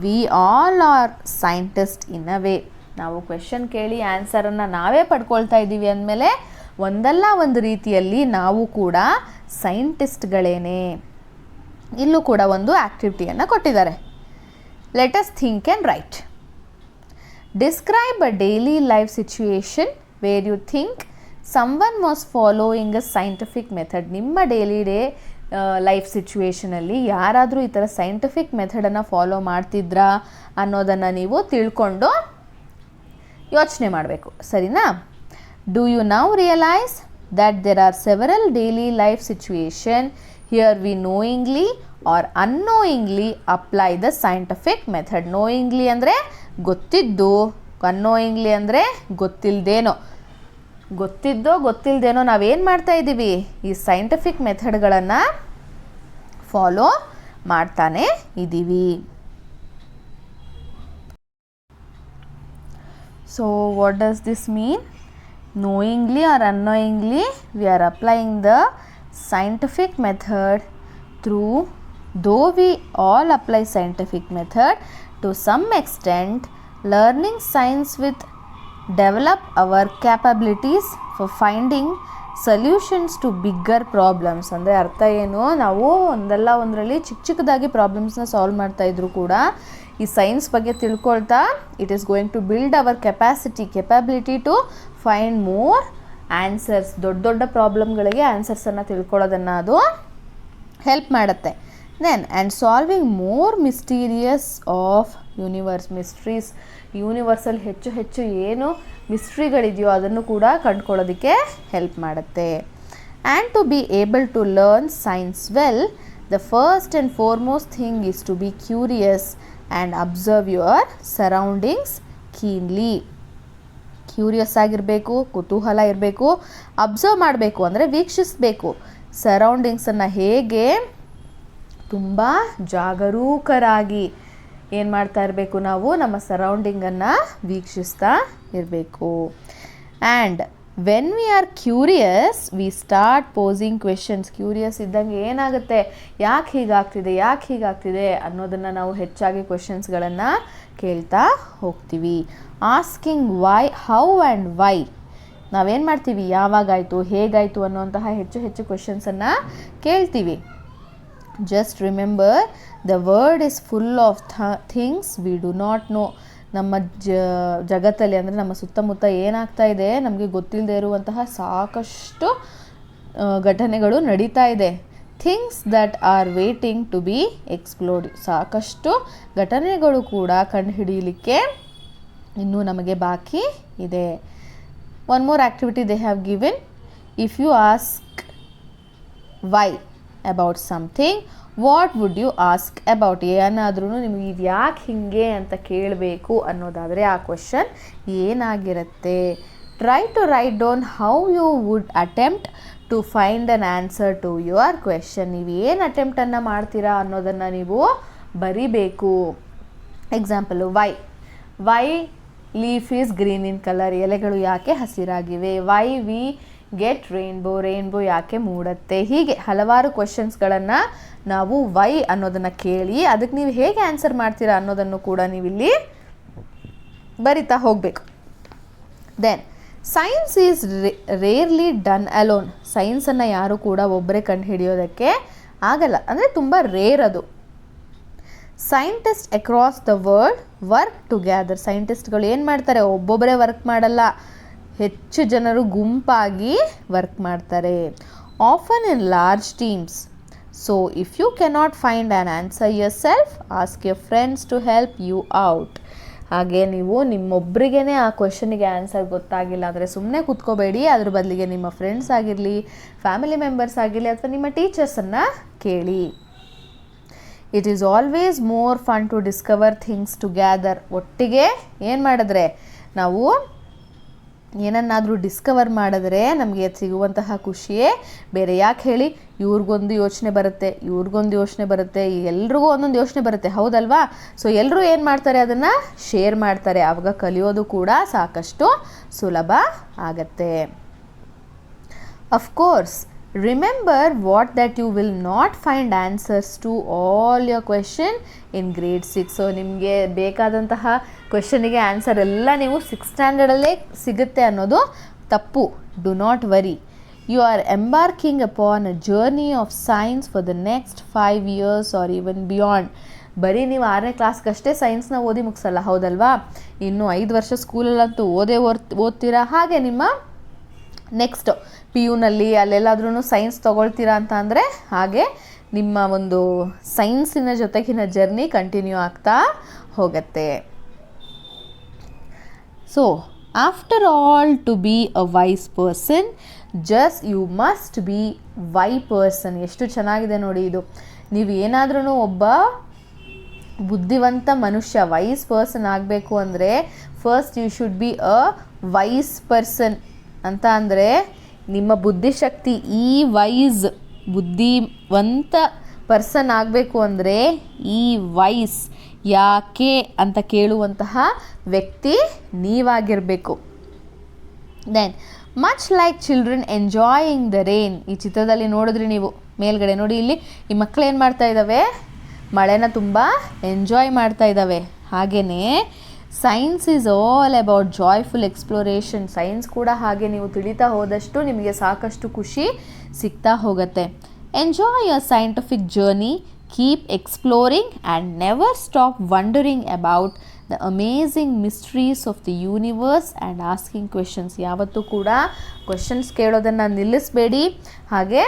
[SPEAKER 1] we all are scientist in a way. ನಾವು ಕ್ವೆಶನ್ ಕೇಳಿ ಆನ್ಸರನ್ನು ನಾವೇ ಪಡ್ಕೊಳ್ತಾ ಇದ್ದೀವಿ ಅಂದಮೇಲೆ ಒಂದಲ್ಲ ಒಂದು ರೀತಿಯಲ್ಲಿ ನಾವು ಕೂಡ ಸೈಂಟಿಸ್ಟ್ಗಳೇನೆ. ಇಲ್ಲೂ ಕೂಡ ಒಂದು ಆ್ಯಕ್ಟಿವಿಟಿಯನ್ನು ಕೊಟ್ಟಿದ್ದಾರೆ. Let us think and write. Describe a daily life situation where you think someone was following a scientific method. ನಿಮ್ಮ ಡೈಲಿ ಡೇ ಲೈಫ್ ಸಿಚುವೇಷನಲ್ಲಿ ಯಾರಾದರೂ ಈ ಥರ ಸೈಂಟಿಫಿಕ್ ಮೆಥಡನ್ನು ಫಾಲೋ ಮಾಡ್ತಿದ್ರಾ ಅನ್ನೋದನ್ನು ನೀವು ತಿಳ್ಕೊಂಡು ಯೋಚನೆ ಮಾಡಬೇಕು, ಸರಿನಾ? Do you now realise that there are several daily life situation here we knowingly or unknowingly apply the scientific method. knowingly ಅಂದರೆ ಗೊತ್ತಿದ್ದು, unknowingly ಅಂದರೆ ಗೊತ್ತಿಲ್ಲದೇನೋ, ಗೊತ್ತಿಲ್ದೇನೋ ನಾವೇನು ಮಾಡ್ತಾ ಇದ್ದೀವಿ, ಈ ಸೈಂಟಿಫಿಕ್ ಮೆಥಡ್ಗಳನ್ನು ಫಾಲೋ ಮಾಡ್ತಾನೆ ಇದ್ದೀವಿ. So what does this mean? Knowingly or unknowingly we are applying the scientific method though we all apply scientific method to some extent, learning science with develop our capabilities for finding solutions to bigger problems. ಅಂದರೆ ಅರ್ಥ ಏನು, ನಾವು ಒಂದರಲ್ಲಿ ಚಿಕ್ಕದಾಗಿ ಪ್ರಾಬ್ಲಮ್ಸ್ನ solve ಮಾಡ್ತಾ ಇದ್ರು ಕೂಡ ಈ ಸೈನ್ಸ್ ಬಗ್ಗೆ ತಿಳ್ಕೊಳ್ತಾ it is going to build our capability to find more answers. ದೊಡ್ಡ ಪ್ರಾಬ್ಲಮ್ಗಳಿಗೆ ಆನ್ಸರ್ಸನ್ನು ತಿಳ್ಕೊಳ್ಳೋದನ್ನು ಅದು ಹೆಲ್ಪ್ ಮಾಡುತ್ತೆ. Then and solving more mysterious of mysteries, ಯೂನಿವರ್ಸಲ್ಲಿ ಹೆಚ್ಚು ಏನು ಮಿಸ್ಟ್ರಿಗಳಿದೆಯೋ ಅದನ್ನು ಕೂಡ ಕಂಡುಕೊಳ್ಳೋದಕ್ಕೆ ಹೆಲ್ಪ್ ಮಾಡುತ್ತೆ. And to be able to learn science well, the first and foremost thing is to be curious and observe your surroundings keenly. Curious ಆಗಿರಬೇಕು, ಕುತೂಹಲ ಇರಬೇಕು, ಅಬ್ಸರ್ವ್ ಮಾಡಬೇಕು ಅಂದರೆ ವೀಕ್ಷಿಸಬೇಕು ಸರೌಂಡಿಂಗ್ಸನ್ನು, ಹೇಗೆ ತುಂಬ ಜಾಗರೂಕರಾಗಿ ಏನು ಮಾಡ್ತಾ ಇರಬೇಕು, ನಾವು ನಮ್ಮ ಸರೌಂಡಿಂಗನ್ನು ವೀಕ್ಷಿಸ್ತಾ ಇರಬೇಕು. And when we are curious we start posing questions. Curious ಇದ್ದಂಗೆ ಏನಾಗುತ್ತೆ, ಯಾಕೆ ಹೀಗಾಗ್ತಿದೆ ಅನ್ನೋದನ್ನು ನಾವು ಹೆಚ್ಚಾಗಿ ಕ್ವೆಶನ್ಸ್ಗಳನ್ನು ಕೇಳ್ತಾ ಹೋಗ್ತೀವಿ. Asking why, how and why, ನಾವೇನು ಮಾಡ್ತೀವಿ, ಯಾವಾಗಾಯಿತು, ಹೇಗಾಯಿತು ಅನ್ನೋಂತಹ ಹೆಚ್ಚು ಕ್ವೆಶನ್ಸನ್ನು ಕೇಳ್ತೀವಿ. Just remember the world is full of things we do not know. ನಮ್ಮ ಜಗತ್ತಲ್ಲಿ ಅಂದರೆ ನಮ್ಮ ಸುತ್ತಮುತ್ತ ಏನಾಗ್ತಾ ಇದೆ ನಮಗೆ ಗೊತ್ತಿಲ್ಲದೆ ಇರುವಂತಹ ಸಾಕಷ್ಟು ಘಟನೆಗಳು ನಡೀತಾ ಇದೆ. Things that are waiting to be explored, ಸಾಕಷ್ಟು ಘಟನೆಗಳು ಕೂಡ ಕಂಡುಹಿಡಿಯಲಿಕ್ಕೆ ಇನ್ನೂ ನಮಗೆ ಬಾಕಿ ಇದೆ. One more activity they have given. If you ask why about something, what would you ask about? ಏನಾದ್ರೂ ನಿಮಗೆ ಇದು ಯಾಕೆ ಹೀಗೆ ಅಂತ ಕೇಳಬೇಕು ಅನ್ನೋದಾದರೆ ಆ ಕ್ವೆಶನ್ ಏನಾಗಿರುತ್ತೆ? Try to write down how you would attempt to find an answer to your question. ನೀವು ಏನು ಅಟೆಂಪ್ಟನ್ನು ಮಾಡ್ತೀರಾ ಅನ್ನೋದನ್ನು ನೀವು ಬರಿಬೇಕು. Example, why leaf is green in colour, ಎಲೆಗಳು ಯಾಕೆ ಹಸಿರಾಗಿವೆ. ವೈ ವಿ ಗೆಟ್ ರೇನ್ಬೋ ಯಾಕೆ ಮೂಡುತ್ತೆ. ಹೀಗೆ ಹಲವಾರು ಕ್ವೆಶನ್ಸ್ಗಳನ್ನು ನಾವು ವೈ ಅನ್ನೋದನ್ನು ಕೇಳಿ ಅದಕ್ಕೆ ನೀವು ಹೇಗೆ ಆನ್ಸರ್ ಮಾಡ್ತೀರಾ ಅನ್ನೋದನ್ನು ಕೂಡ ನೀವಿಲ್ಲಿ ಬರಿತಾ ಹೋಗಬೇಕು. Then science is rarely done alone. ಸೈನ್ಸನ್ನು ಯಾರು ಕೂಡ ಒಬ್ಬರೇ ಕಂಡು ಹಿಡಿಯೋದಕ್ಕೆ ಆಗಲ್ಲ, ಅಂದರೆ ತುಂಬ ರೇರ್ ಅದು. Scientist across the world work together. ಸೈಂಟಿಸ್ಟ್ಗಳು ಏನು ಮಾಡ್ತಾರೆ, ಒಬ್ಬೊಬ್ಬರೇ ವರ್ಕ್ ಮಾಡಲ್ಲ, ಹೆಚ್ಚು ಜನರು ಗುಂಪಾಗಿ ವರ್ಕ್ ಮಾಡ್ತಾರೆ. Often in large teams. So if you cannot find an answer yourself, ask your friends to help you out. ಹಾಗೆ ನೀವು ನಿಮ್ಮೊಬ್ಬರಿಗೇ ಆ ಕ್ವೆಶನಿಗೆ ಆನ್ಸರ್ ಗೊತ್ತಾಗಿಲ್ಲ ಅಂದರೆ ಸುಮ್ಮನೆ ಕೂತ್ಕೋಬೇಡಿ, ಅದ್ರ ಬದಲಿಗೆ ನಿಮ್ಮ ಫ್ರೆಂಡ್ಸ್ ಆಗಿರಲಿ, ಫ್ಯಾಮಿಲಿ ಮೆಂಬರ್ಸ್ ಆಗಿರಲಿ, ಅಥವಾ ನಿಮ್ಮ ಟೀಚರ್ಸನ್ನು ಕೇಳಿ. It is always more fun to discover things together. ಒಟ್ಟಿಗೆ ಏನು ಮಾಡಿದ್ರೆ, ನಾವು ಏನನ್ನಾದರೂ ಡಿಸ್ಕವರ್ ಮಾಡಿದ್ರೆ ನಮಗೆ ಸಿಗುವಂತಹ ಖುಷಿಯೇ ಬೇರೆ. ಯಾಕೆ ಹೇಳಿ, ಇವ್ರಿಗೊಂದು ಯೋಚನೆ ಬರುತ್ತೆ, ಎಲ್ರಿಗೂ ಒಂದೊಂದು ಯೋಚನೆ ಬರುತ್ತೆ, ಹೌದಲ್ವಾ? ಸೊ ಎಲ್ಲರೂ ಏನು ಮಾಡ್ತಾರೆ, ಅದನ್ನು ಶೇರ್ ಮಾಡ್ತಾರೆ. ಆವಾಗ ಕಲಿಯೋದು ಕೂಡ ಸಾಕಷ್ಟು ಸುಲಭ ಆಗತ್ತೆ. Of course remember what that you will not find answers to all your question in grade 6. So ನಿಮಗೆ ಬೇಕಾದಂತಹ ಕ್ವೆಶನಿಗೆ ಆನ್ಸರ್ ಎಲ್ಲ ನೀವು 6th ಸ್ಟ್ಯಾಂಡರ್ಡಲ್ಲೇ ಸಿಗುತ್ತೆ ಅನ್ನೋದು ತಪ್ಪು. Do not worry, you are embarking upon a journey of science for the next 5 years or even beyond. ಬರೀ ನೀವು 6ನೇ ಕ್ಲಾಸ್ಗಷ್ಟೇ ಸೈನ್ಸ್ನ ಓದಿ ಮುಗಿಸಲ್ಲ, ಹೌದಲ್ವಾ? ಇನ್ನು 5 ವರ್ಷ ಸ್ಕೂಲಲ್ಲಂತೂ ಓದ್ತೀರಾ. ಹಾಗೆ ನಿಮ್ಮ ನೆಕ್ಸ್ಟ್ ಪಿ ಯುನಲ್ಲಿ ಅಲ್ಲೆಲ್ಲಾದ್ರೂ ಸೈನ್ಸ್ ತೊಗೊಳ್ತೀರಾ ಅಂತ ಅಂದರೆ ಹಾಗೆ ನಿಮ್ಮ ಒಂದು ಸೈನ್ಸಿನ ಜೊತೆಗಿನ ಜರ್ನಿ ಕಂಟಿನ್ಯೂ ಆಗ್ತಾ ಹೋಗುತ್ತೆ. So after all to be a wise person just you must be why person. ಎಷ್ಟು ಚೆನ್ನಾಗಿದೆ ನೋಡಿ ಇದು. ನೀವು ಏನಾದ್ರೂ ಒಬ್ಬ ಬುದ್ಧಿವಂತ ಮನುಷ್ಯ ವೈಸ್ ಪರ್ಸನ್ ಆಗಬೇಕು ಅಂದರೆ first you should be a wise person. ಅಂತ ಅಂದರೆ ನಿಮ್ಮ ಬುದ್ಧಿಶಕ್ತಿ ಈ ವೈಸ್ ಬುದ್ಧಿವಂತ ಪರ್ಸನ್ ಆಗಬೇಕು ಅಂದರೆ ಈ ವೈಸ್ ಯಾಕೆ ಅಂತ ಕೇಳುವಂತಹ ವ್ಯಕ್ತಿ ನೀವಾಗಿರಬೇಕು. Then much like children enjoying the rain. ಈ ಚಿತ್ರದಲ್ಲಿ ನೋಡಿದ್ರಿ ನೀವು ಮೇಲ್ಗಡೆ ನೋಡಿ, ಇಲ್ಲಿ ಈ ಮಕ್ಕಳು ಏನು ಮಾಡ್ತಾ ಇದ್ದಾವೆ, ಮಳೆನ ತುಂಬ ಎಂಜಾಯ್ ಮಾಡ್ತಾ ಇದ್ದಾವೆ. ಹಾಗೆಯೇ science is all about joyful exploration. Science ಕೂಡ ಹಾಗೆ ನೀವು ತಿಳಿತಾ ಹೋದಷ್ಟು ನಿಮಗೆ ಸಾಕಷ್ಟು ಖುಷಿ ಸಿಗ್ತಾ ಹೋಗುತ್ತೆ. Enjoy your scientific journey, keep exploring and never stop wandering about the amazing mysteries of the universe and asking questions. ಯಾವತ್ತೂ ಕೂಡ ಕ್ವೆಶನ್ಸ್ ಕೇಳೋದನ್ನು ನಿಲ್ಲಿಸಬೇಡಿ. ಹಾಗೆ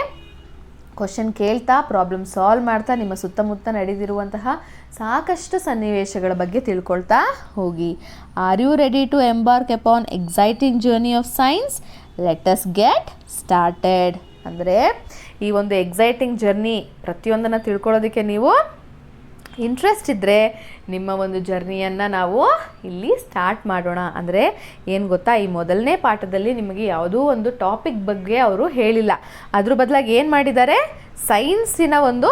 [SPEAKER 1] ಕ್ವಶನ್ ಕೇಳ್ತಾ ಪ್ರಾಬ್ಲಮ್ ಸಾಲ್ವ್ ಮಾಡ್ತಾ ನಿಮ್ಮ ಸುತ್ತಮುತ್ತ ನಡೆದಿರುವಂತಹ ಸಾಕಷ್ಟು ಸನ್ನಿವೇಶಗಳ ಬಗ್ಗೆ ತಿಳ್ಕೊಳ್ತಾ ಹೋಗಿ. Are you ready to embark upon exciting journey of science? Let us get started. ಅಂದರೆ ಈ ಒಂದು ಎಕ್ಸೈಟಿಂಗ್ ಜರ್ನಿ ಪ್ರತಿಯೊಂದನ್ನು ತಿಳ್ಕೊಳ್ಳೋದಕ್ಕೆ ನೀವು ಇಂಟ್ರೆಸ್ಟ್ ಇದ್ದರೆ ನಿಮ್ಮ ಒಂದು ಜರ್ನಿಯನ್ನು ನಾವು ಇಲ್ಲಿ ಸ್ಟಾರ್ಟ್ ಮಾಡೋಣ. ಅಂದರೆ ಏನು ಗೊತ್ತಾ, ಈ ಮೊದಲನೇ ಪಾಠದಲ್ಲಿ ನಿಮಗೆ ಯಾವುದೋ ಒಂದು ಟಾಪಿಕ್ ಬಗ್ಗೆ ಅವರು ಹೇಳಿಲ್ಲ. ಅದ್ರ ಬದಲಾಗಿ ಏನು ಮಾಡಿದ್ದಾರೆ, ಸೈನ್ಸಿನ ಒಂದು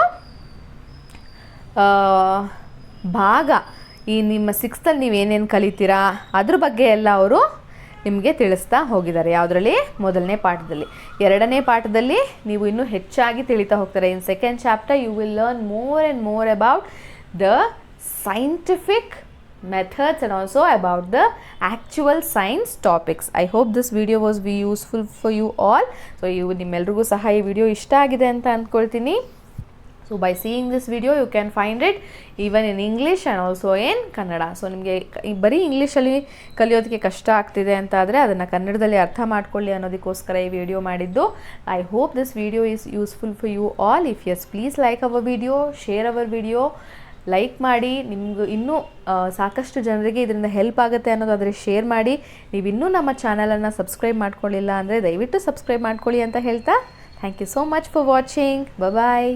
[SPEAKER 1] ಭಾಗ ಈ ನಿಮ್ಮ 6th ನೀವೇನೇನು ಕಲಿತೀರಾ ಅದ್ರ ಬಗ್ಗೆ ಎಲ್ಲ ಅವರು ನಿಮಗೆ ತಿಳಿಸ್ತಾ ಹೋಗಿದ್ದಾರೆ. ಯಾವುದರಲ್ಲಿ, ಮೊದಲನೇ ಪಾಠದಲ್ಲಿ. ಎರಡನೇ ಪಾಠದಲ್ಲಿ ನೀವು ಇನ್ನೂ ಹೆಚ್ಚಾಗಿ ತಿಳಿತಾ ಹೋಗ್ತಾರೆ. In second chapter you will learn more and more about the scientific methods and also about the actual science topics. I hope this video was useful for you all. So ನಿಮ್ಮೆಲ್ರಿಗೂ ಸಹ ಈ ವಿಡಿಯೋ ಇಷ್ಟ ಆಗಿದೆ ಅಂತ ಅಂದ್ಕೊಳ್ತೀನಿ. So by seeing this video you can find it even in English and also in Kannada. So ನಿಮಗೆ ಬರೀ ಇಂಗ್ಲೀಷಲ್ಲಿ ಕಲಿಯೋದಕ್ಕೆ ಕಷ್ಟ ಆಗ್ತಿದೆ ಅಂತ ಆದರೆ ಅದನ್ನು ಕನ್ನಡದಲ್ಲಿ ಅರ್ಥ ಮಾಡ್ಕೊಳ್ಳಿ ಅನ್ನೋದಕ್ಕೋಸ್ಕರ ಈ ವಿಡಿಯೋ ಮಾಡಿದ್ದು. I hope this video is useful for you all. If yes please like our video, share our video, like ಮಾಡಿ. ನಿಮಗೂ ಇನ್ನೂ ಸಾಕಷ್ಟು ಜನರಿಗೆ ಇದರಿಂದ ಹೆಲ್ಪ್ ಆಗುತ್ತೆ ಅನ್ನೋದಾದರೆ ಶೇರ್ ಮಾಡಿ. ನೀವಿನ್ನೂ ನಮ್ಮ ಚಾನಲನ್ನು ಸಬ್ಸ್ಕ್ರೈಬ್ ಮಾಡ್ಕೊಳ್ಳಿಲ್ಲ ಅಂದರೆ ದಯವಿಟ್ಟು ಸಬ್ಸ್ಕ್ರೈಬ್ ಮಾಡ್ಕೊಳ್ಳಿ ಅಂತ ಹೇಳ್ತಾ thank you so much for watching. Bye.